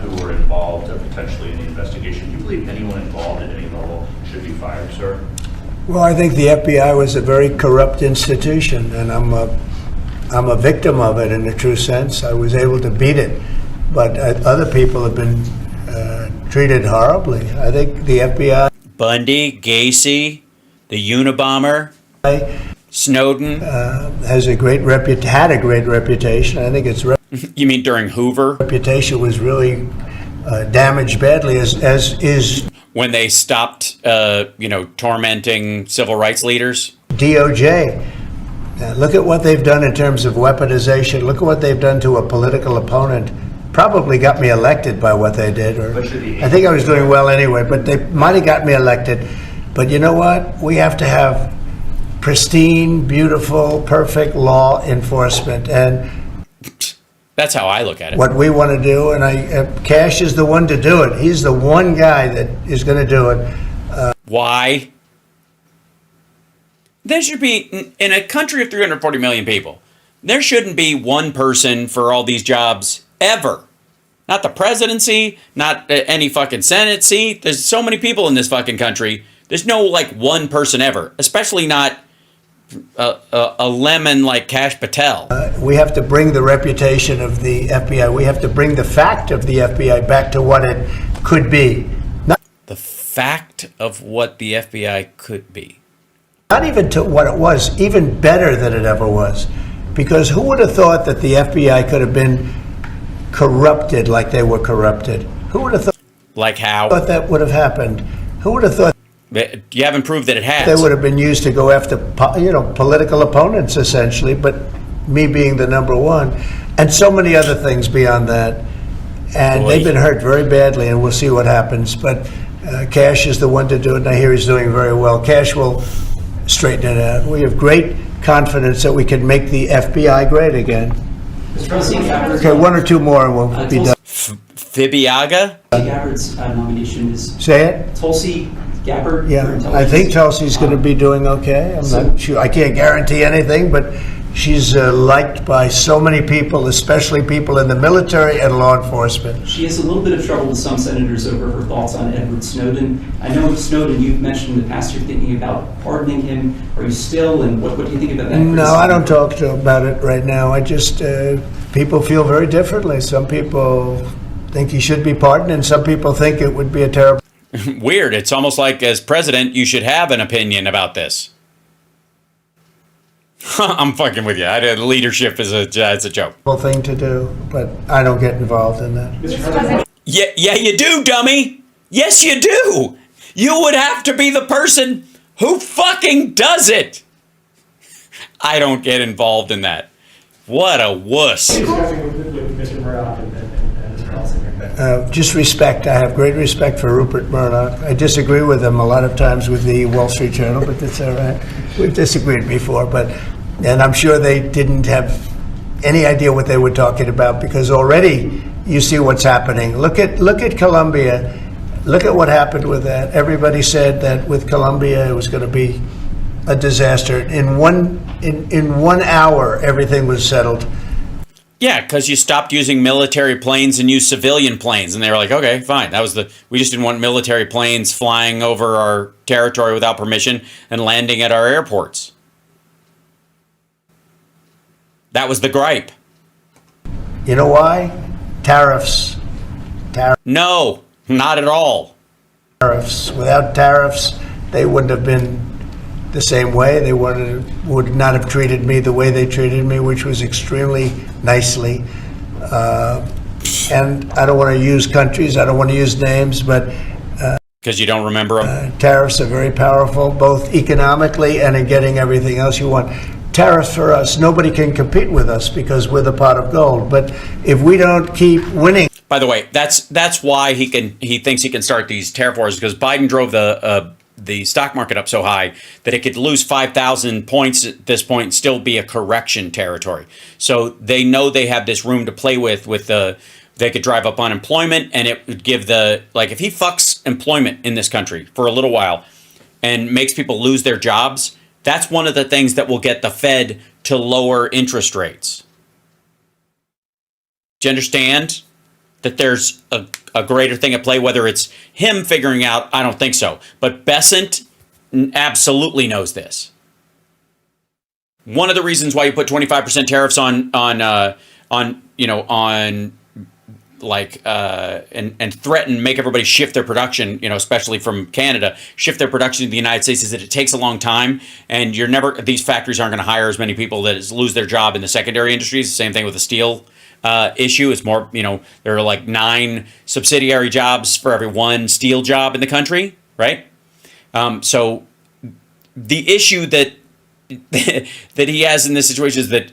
who were involved potentially in the investigation. Do you believe anyone involved at any level should be fired, sir? Well, I think the FBI was a very corrupt institution, and I'm a victim of it in a true sense. I was able to beat it, but other people have been treated horribly. I think the FBI... Bundy, Gacy, the Unabomber, Snowden. Had a great reputation. I think its You mean during Hoover? Reputation was really damaged badly, as is... When they stopped, tormenting civil rights leaders? DOJ. Look at what they've done in terms of weaponization. Look at what they've done to a political opponent. Probably got me elected by what they did. Or I think I was doing well anyway, but they might have got me elected. But you know what? We have to have pristine, beautiful, perfect law enforcement. And that's how I look at it. What we want to do, and Cash is the one to do it. He's the one guy that is going to do it. Why? There should be, in a country of 340 million people, there shouldn't be one person for all these jobs ever. Not the presidency, not any fucking Senate seat. There's so many people in this fucking country. There's no, like, one person ever, especially not a lemon like Kash Patel. We have to bring the reputation of the FBI. We have to bring the fact of the FBI back to what it could be. The fact of what the FBI could be. Not even to what it was, even better than it ever was. Because who would have thought that the FBI could have been corrupted like they were corrupted? Who would have thought? Like how? Thought that would have happened? Who would have thought? You haven't proved that it has. They would have been used to go after, political opponents, essentially, but me being the number one, and so many other things beyond that. And they've been hurt very badly, and we'll see what happens. But Cash is the one to do it, and I hear he's doing very well. Cash will straighten it out. We have great confidence that we can make the FBI great again. Okay, one or two more, and we'll be done. Fibiaga? Gabbard's nomination is... Say it? Tulsi Gabbard. Yeah, I think Tulsi's going to be doing okay. I'm not sure. I can't guarantee anything, but she's liked by so many people, especially people in the military and law enforcement. She has a little bit of trouble with some senators over her thoughts on Edward Snowden. I know Snowden, you've mentioned in the past you're thinking about pardoning him. Are you still, and what do you think about that? No, I don't talk about it right now. I just people feel very differently. Some people think he should be pardoned, and some people think it would be a terrible. Weird. It's almost like as president, you should have an opinion about this. I'm fucking with you. Leadership is it's a joke. Thing to do, but I don't get involved in that. Yeah, you do, dummy. Yes, you do. You would have to be the person who fucking does it. I don't get involved in that. What a wuss. Discussing with Mr. Murdoch and Mr. Ellison. Just respect. I have great respect for Rupert Murdoch. I disagree with him a lot of times with the Wall Street Journal, but that's all right. We've disagreed before, and I'm sure they didn't have any idea what they were talking about, because already you see what's happening. Look at Colombia. Look at what happened with that. Everybody said that with Colombia it was going to be a disaster. In 1 hour, everything was settled. Yeah, because you stopped using military planes and used civilian planes, and they were like, okay, fine. We just didn't want military planes flying over our territory without permission and landing at our airports. That was the gripe. You know why? Tariffs. No, not at all. Tariffs. Without tariffs, they wouldn't have been the same way. They would not have treated me the way they treated me, which was extremely nicely. And I don't want to use countries, I don't want to use names, but because you don't remember them? Tariffs are very powerful, both economically and in getting everything else you want. Tariffs for us, nobody can compete with us because we're the pot of gold. But if we don't keep winning. By the way, that's why he thinks he can start these tariff wars, because Biden drove the stock market up so high that it could lose 5,000 points at this point and still be a correction territory. So they know they have this room to play with they could drive up unemployment, and it would give if he fucks employment in this country for a little while and makes people lose their jobs, that's one of the things that will get the Fed to lower interest rates. Do you understand that there's a greater thing at play? Whether it's him figuring out, I don't think so. But Besant absolutely knows this. One of the reasons why you put 25% tariffs and threaten, make everybody shift their production, especially from Canada, shift their production to the United States, is that it takes a long time, and these factories aren't going to hire as many people that lose their job in the secondary industries. The same thing with the steel issue. It's more, there are like 9 subsidiary jobs for every 1 steel job in the country, right? So the issue that he has in this situation is that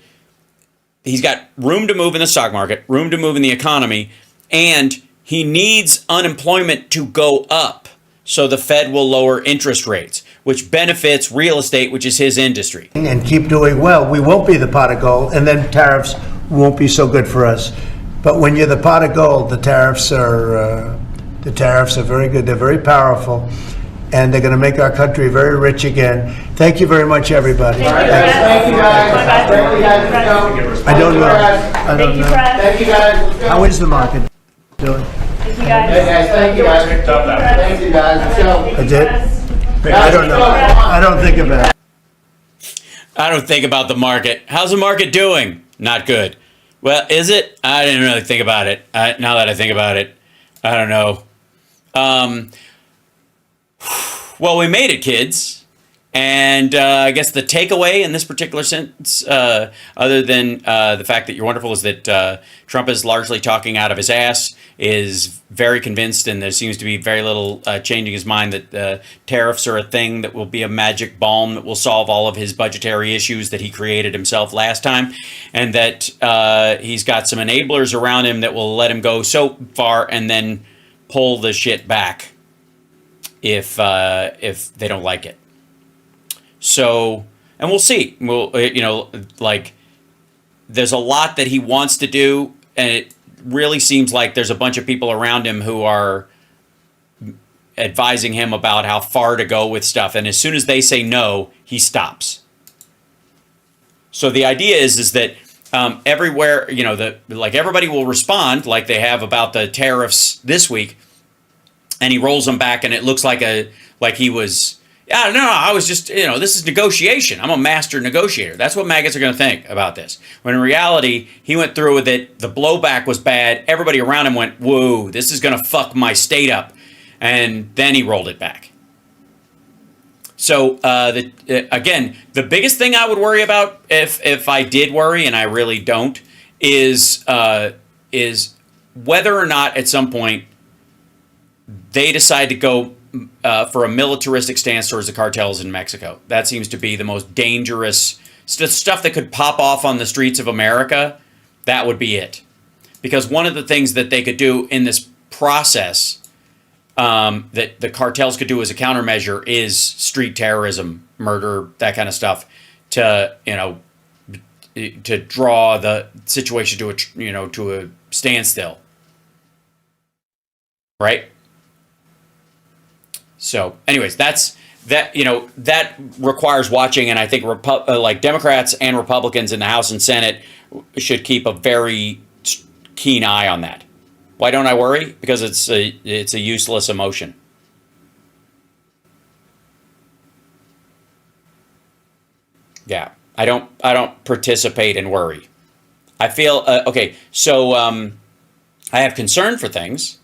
he's got room to move in the stock market, room to move in the economy, and he needs unemployment to go up so the Fed will lower interest rates, which benefits real estate, which is his industry. And keep doing well, we won't be the pot of gold, and then tariffs won't be so good for us. But when you're the pot of gold, the tariffs are very good. They're very powerful, and they're going to make our country very rich again. Thank you very much, everybody. Thank you, guys. Thank you, guys. I don't know. Thank you, guys. How is the market doing? Thank you, guys. Thank you, guys. Thank you, guys. Let's go. I did? I don't know. I don't think about it. I don't think about the market. How's the market doing? Not good. Well, is it? I didn't really think about it. Now that I think about it, I don't know. Well, we made it, kids. And I guess the takeaway in this particular sense, other than the fact that you're wonderful, is that Trump is largely talking out of his ass, is very convinced, and there seems to be very little changing his mind that tariffs are a thing that will be a magic balm that will solve all of his budgetary issues that he created himself last time, and that he's got some enablers around him that will let him go so far and then pull the shit back if they don't like it. So, and we'll see. There's a lot that he wants to do, and it really seems like there's a bunch of people around him who are advising him about how far to go with stuff. And as soon as they say no, he stops. So the idea is that everywhere, everybody will respond like they have about the tariffs this week, and he rolls them back, and it looks like he was Yeah, no, I was just, this is negotiation. I'm a master negotiator. That's what maggots are going to think about this. When in reality, he went through with it. The blowback was bad. Everybody around him went, whoa, this is going to fuck my state up. And then he rolled it back. So, again, the biggest thing I would worry about, if I did worry, and I really don't, is whether or not at some point they decide to go for a militaristic stance towards the cartels in Mexico. That seems to be the most dangerous stuff that could pop off on the streets of America. That would be it. Because one of the things that they could do in this process, that the cartels could do as a countermeasure, is street terrorism, murder, that kind of stuff, to draw the situation to a standstill. Right? So, anyways, that requires watching, and I think like Democrats and Republicans in the House and Senate should keep a very keen eye on that. Why don't I worry? Because it's a useless emotion. Yeah, I don't participate in worry. I feel okay. So I have concern for things,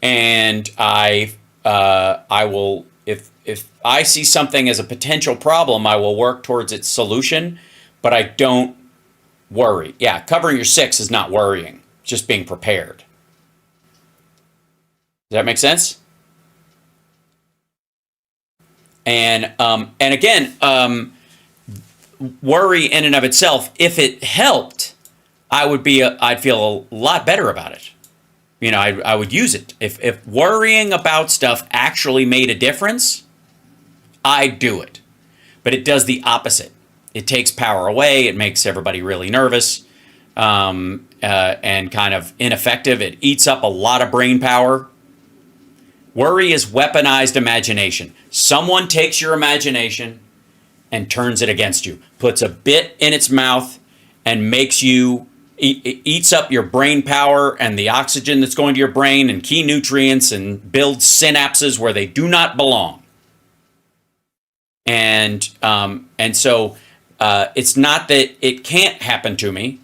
and I will, if I see something as a potential problem, I will work towards its solution, but I don't worry. Yeah, covering your six is not worrying, just being prepared. Does that make sense? And again, worry in and of itself, if it helped, I'd feel a lot better about it. I would use it. If worrying about stuff actually made a difference, I'd do it. But it does the opposite. It takes power away. It makes everybody really nervous and kind of ineffective. It eats up a lot of brain power. Worry is weaponized imagination. Someone takes your imagination and turns it against you, puts a bit in its mouth and makes you, eats up your brain power and the oxygen that's going to your brain and key nutrients, and builds synapses where they do not belong. And so it's not that it can't happen to me.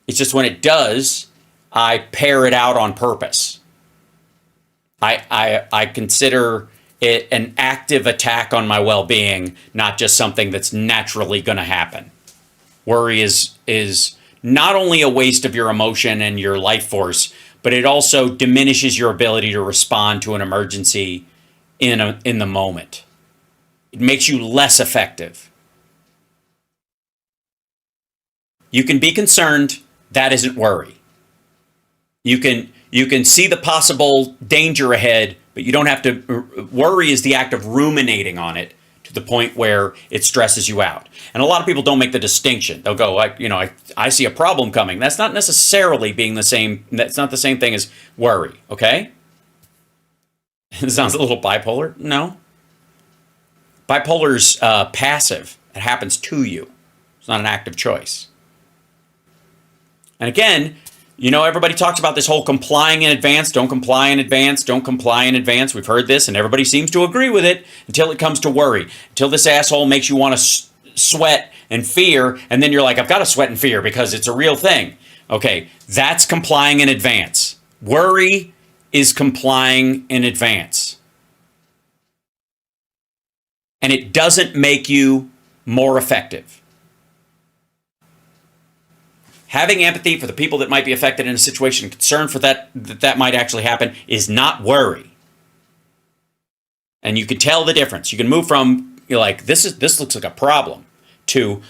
It's just when it does, I pair it out on purpose. I consider it an active attack on my well-being, not just something that's naturally going to happen. Worry is not only a waste of your emotion and your life force, but it also diminishes your ability to respond to an emergency in the moment. It makes you less effective. You can be concerned. That isn't worry. You can see the possible danger ahead, but you don't have to. Worry is the act of ruminating on it to the point where it stresses you out. And a lot of people don't make the distinction. They'll go, I see a problem coming. That's not necessarily being the same. That's not the same thing as worry. Okay? It sounds a little bipolar. No. Bipolar's passive. It happens to you. It's not an active choice. And again, everybody talks about this whole complying in advance, don't comply in advance, don't comply in advance. We've heard this, and everybody seems to agree with it until it comes to worry. Until this asshole makes you want to sweat and fear, and then you're like, I've got to sweat and fear because it's a real thing. Okay, that's complying in advance. Worry is complying in advance. And it doesn't make you more effective. Having empathy for the people that might be affected in a situation, concern for that might actually happen, is not worry. And you can tell the difference. You can move from, this looks like a problem, to,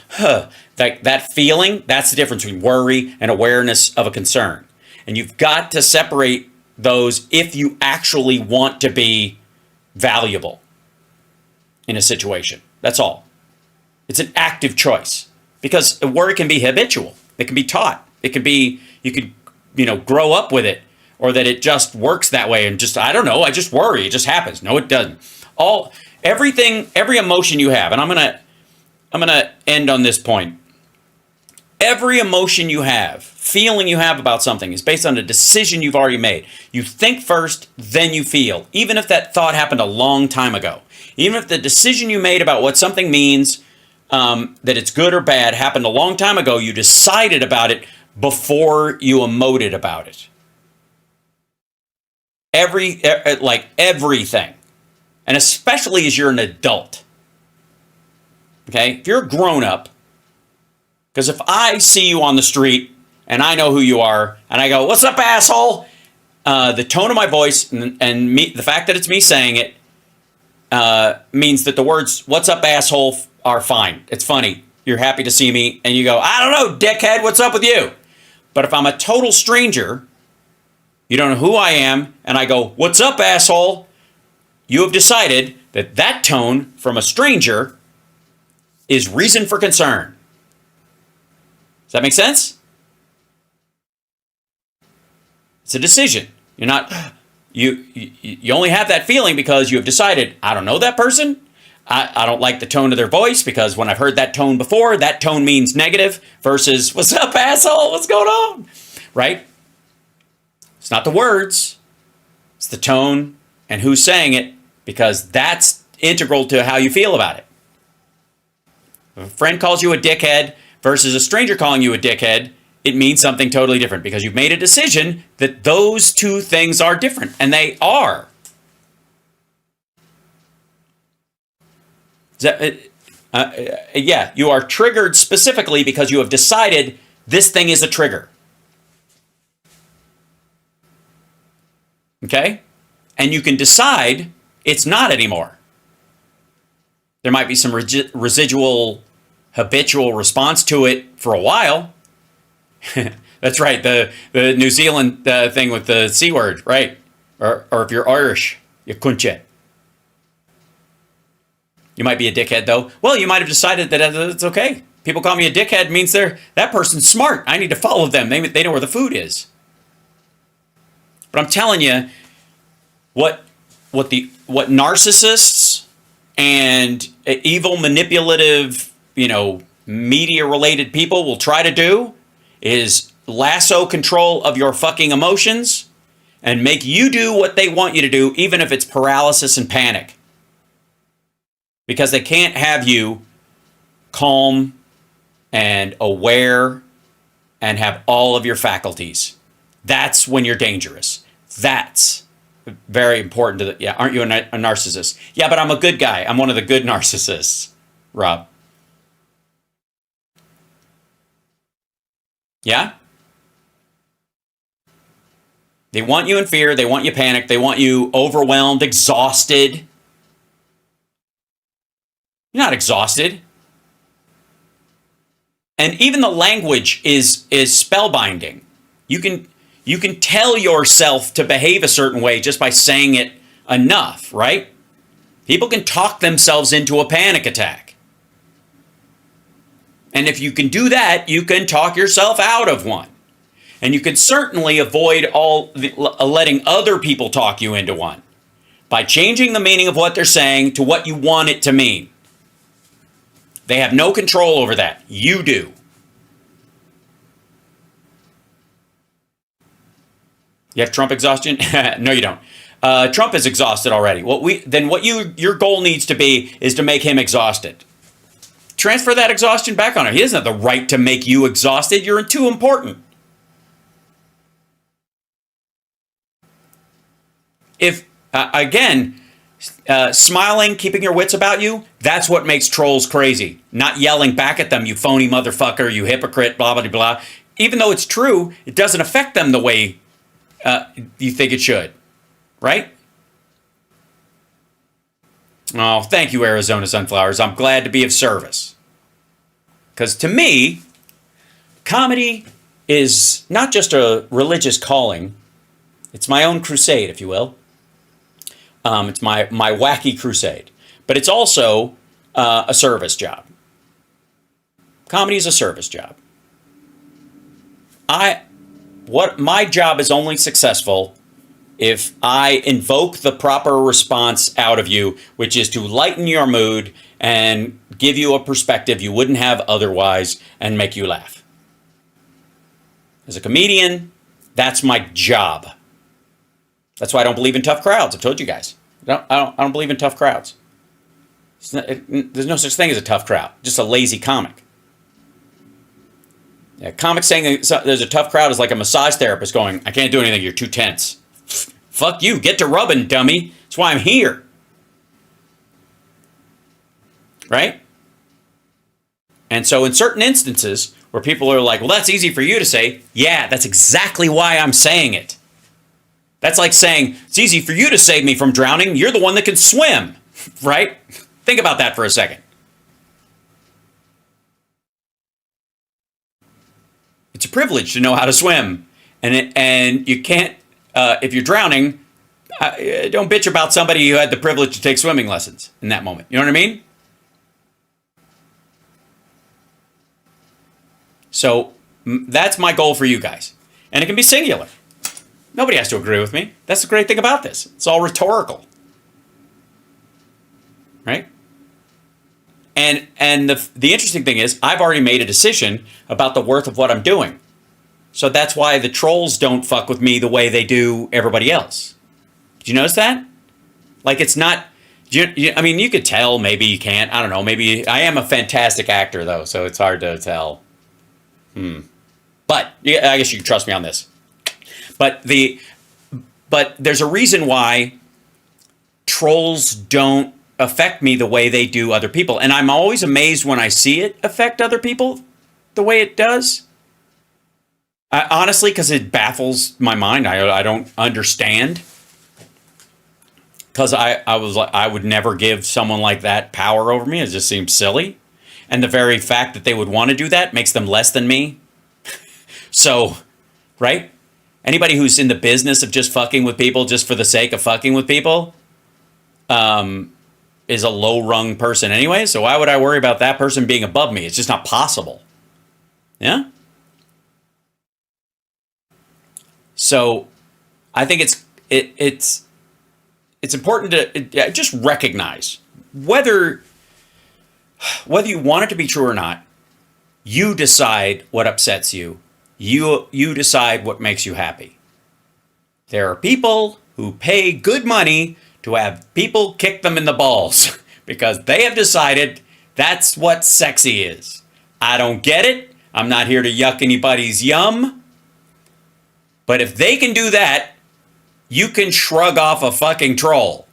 that feeling. That's the difference between worry and awareness of a concern. And you've got to separate those if you actually want to be valuable in a situation. That's all. It's an active choice, because worry can be habitual. It can be taught. It can be, you could, grow up with it, or that it just works that way and just, I don't know, I just worry. It just happens. No, it doesn't. Every emotion you have, and I'm going to end on this point. Every emotion you have, feeling you have about something, is based on a decision you've already made. You think first, then you feel, even if that thought happened a long time ago. Even if the decision you made about what something means, that it's good or bad, happened a long time ago, you decided about it before you emoted about it. Everything. And especially as you're an adult. Okay? If you're a grown-up, because if I see you on the street and I know who you are, and I go, "What's up, asshole?" The tone of my voice and me, the fact that it's me saying it means that the words "What's up, asshole" are fine. It's funny. You're happy to see me, and you go, "I don't know, dickhead, what's up with you?" But if I'm a total stranger, you don't know who I am, and I go, "What's up, asshole?" You have decided that that tone from a stranger is reason for concern. Does that make sense? It's a decision. You're not, you only have that feeling because you have decided, I don't know that person. I don't like the tone of their voice because when I've heard that tone before, that tone means negative versus, "What's up, asshole? What's going on?" Right? It's not the words. It's the tone and who's saying it, because that's integral to how you feel about it. If a friend calls you a dickhead versus a stranger calling you a dickhead, it means something totally different because you've made a decision that those two things are different, and they are. Yeah, you are triggered specifically because you have decided this thing is a trigger. Okay? And you can decide it's not anymore. There might be some residual, habitual response to it for a while. That's right, the New Zealand thing with the C word, right? Or if you're Irish, you kunche. You might be a dickhead, though. Well, you might have decided that it's okay. People call me a dickhead means that person's smart. I need to follow them. They know where the food is. But I'm telling you, what narcissists and evil, manipulative, media-related people will try to do is lasso control of your fucking emotions and make you do what they want you to do, even if it's paralysis and panic. Because they can't have you calm and aware and have all of your faculties. That's when you're dangerous. That's very important to yeah, aren't you a narcissist? Yeah, but I'm a good guy. I'm one of the good narcissists, Rob. Yeah? They want you in fear. They want you panicked. They want you overwhelmed, exhausted. You're not exhausted. And even the language is spellbinding. You can tell yourself to behave a certain way just by saying it enough, right? People can talk themselves into a panic attack. And if you can do that, you can talk yourself out of one. And you can certainly avoid letting other people talk you into one by changing the meaning of what they're saying to what you want it to mean. They have no control over that. You do. You have Trump exhaustion? No, you don't. Trump is exhausted already. Your goal needs to be is to make him exhausted. Transfer that exhaustion back on him. He doesn't have the right to make you exhausted. You're too important. If, smiling, keeping your wits about you, that's what makes trolls crazy. Not yelling back at them, you phony motherfucker, you hypocrite, blah, blah, blah. Even though it's true, it doesn't affect them the way you think it should. Right? Oh, thank you, Arizona Sunflowers. I'm glad to be of service. Because to me, comedy is not just a religious calling. It's my own crusade, if you will. It's my wacky crusade. But it's also a service job. Comedy is a service job. My job is only successful if I invoke the proper response out of you, which is to lighten your mood and give you a perspective you wouldn't have otherwise and make you laugh. As a comedian, that's my job. That's why I don't believe in tough crowds. I've told you guys. I don't believe in tough crowds. There's no such thing as a tough crowd, just a lazy comic. Yeah, comics saying there's a tough crowd is like a massage therapist going, I can't do anything, you're too tense. Fuck you, get to rubbing, dummy. That's why I'm here. Right? And so in certain instances where people are like, well, that's easy for you to say. Yeah, that's exactly why I'm saying it. That's like saying, it's easy for you to save me from drowning. You're the one that can swim. Right? Think about that for a second. It's a privilege to know how to swim. And you can't, if you're drowning, don't bitch about somebody who had the privilege to take swimming lessons in that moment. You know what I mean? So that's my goal for you guys. And it can be singular. Nobody has to agree with me. That's the great thing about this. It's all rhetorical. Right? And the interesting thing is, I've already made a decision about the worth of what I'm doing. So that's why the trolls don't fuck with me the way they do everybody else. Did you notice that? Like, it's not... I mean, you could tell, maybe you can't. I don't know. Maybe... I am a fantastic actor, though, so it's hard to tell. But yeah, I guess you can trust me on this. But there's a reason why trolls don't affect me the way they do other people. And I'm always amazed when I see it affect other people the way it does. Honestly, because it baffles my mind. I don't understand. Because I was like, I would never give someone like that power over me. It just seems silly. And the very fact that they would want to do that makes them less than me. So, right? Anybody who's in the business of just fucking with people just for the sake of fucking with people is a low-rung person anyway. So why would I worry about that person being above me? It's just not possible. Yeah? So I think it's important to just recognize whether you want it to be true or not. You decide what upsets you. You decide what makes you happy. There are people who pay good money to have people kick them in the balls because they have decided that's what sexy is. I don't get it. I'm not here to yuck anybody's yum. But if they can do that, you can shrug off a fucking troll.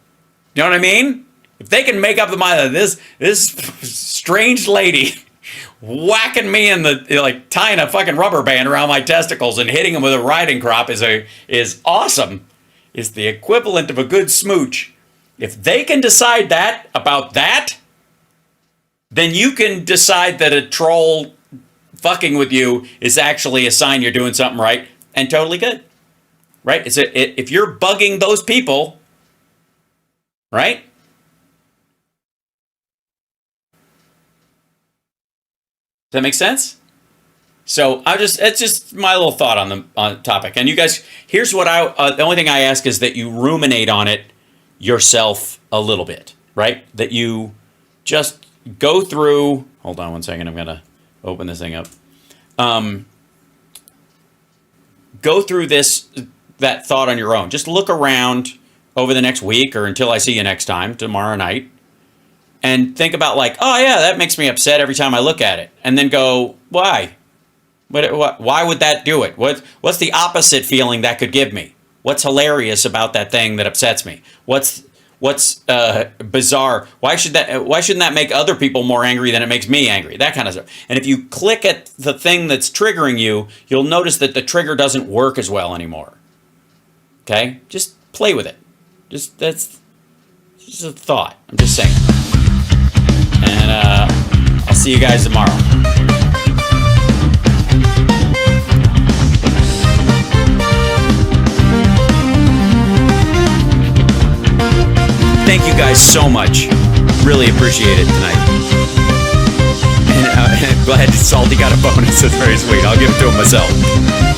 You know what I mean? If they can make up the mind of this strange lady whacking me in the, like, tying a fucking rubber band around my testicles and hitting them with a riding crop is awesome. It's the equivalent of a good smooch. If they can decide that about that, then you can decide that a troll fucking with you is actually a sign you're doing something right and totally good. Right? If you're bugging those people, right? Does that make sense? So it's just my little thought on the topic. And you guys, here's what the only thing I ask is that you ruminate on it yourself a little bit, right? That you just go through, hold on one second, I'm going to open this thing up. Go through that thought on your own. Just look around over the next week or until I see you next time, tomorrow night. And think about like, oh yeah, that makes me upset every time I look at it. And then go, why? Why would that do it? What's the opposite feeling that could give me? What's hilarious about that thing that upsets me? What's bizarre? Why shouldn't that make other people more angry than it makes me angry? That kind of stuff. And if you click at the thing that's triggering you, you'll notice that the trigger doesn't work as well anymore. Okay? Just play with it. That's just a thought. I'm just saying. And I'll see you guys tomorrow. Thank you guys so much. Really appreciate it tonight. And glad Salty got a bonus. That's very sweet. I'll give it to him myself.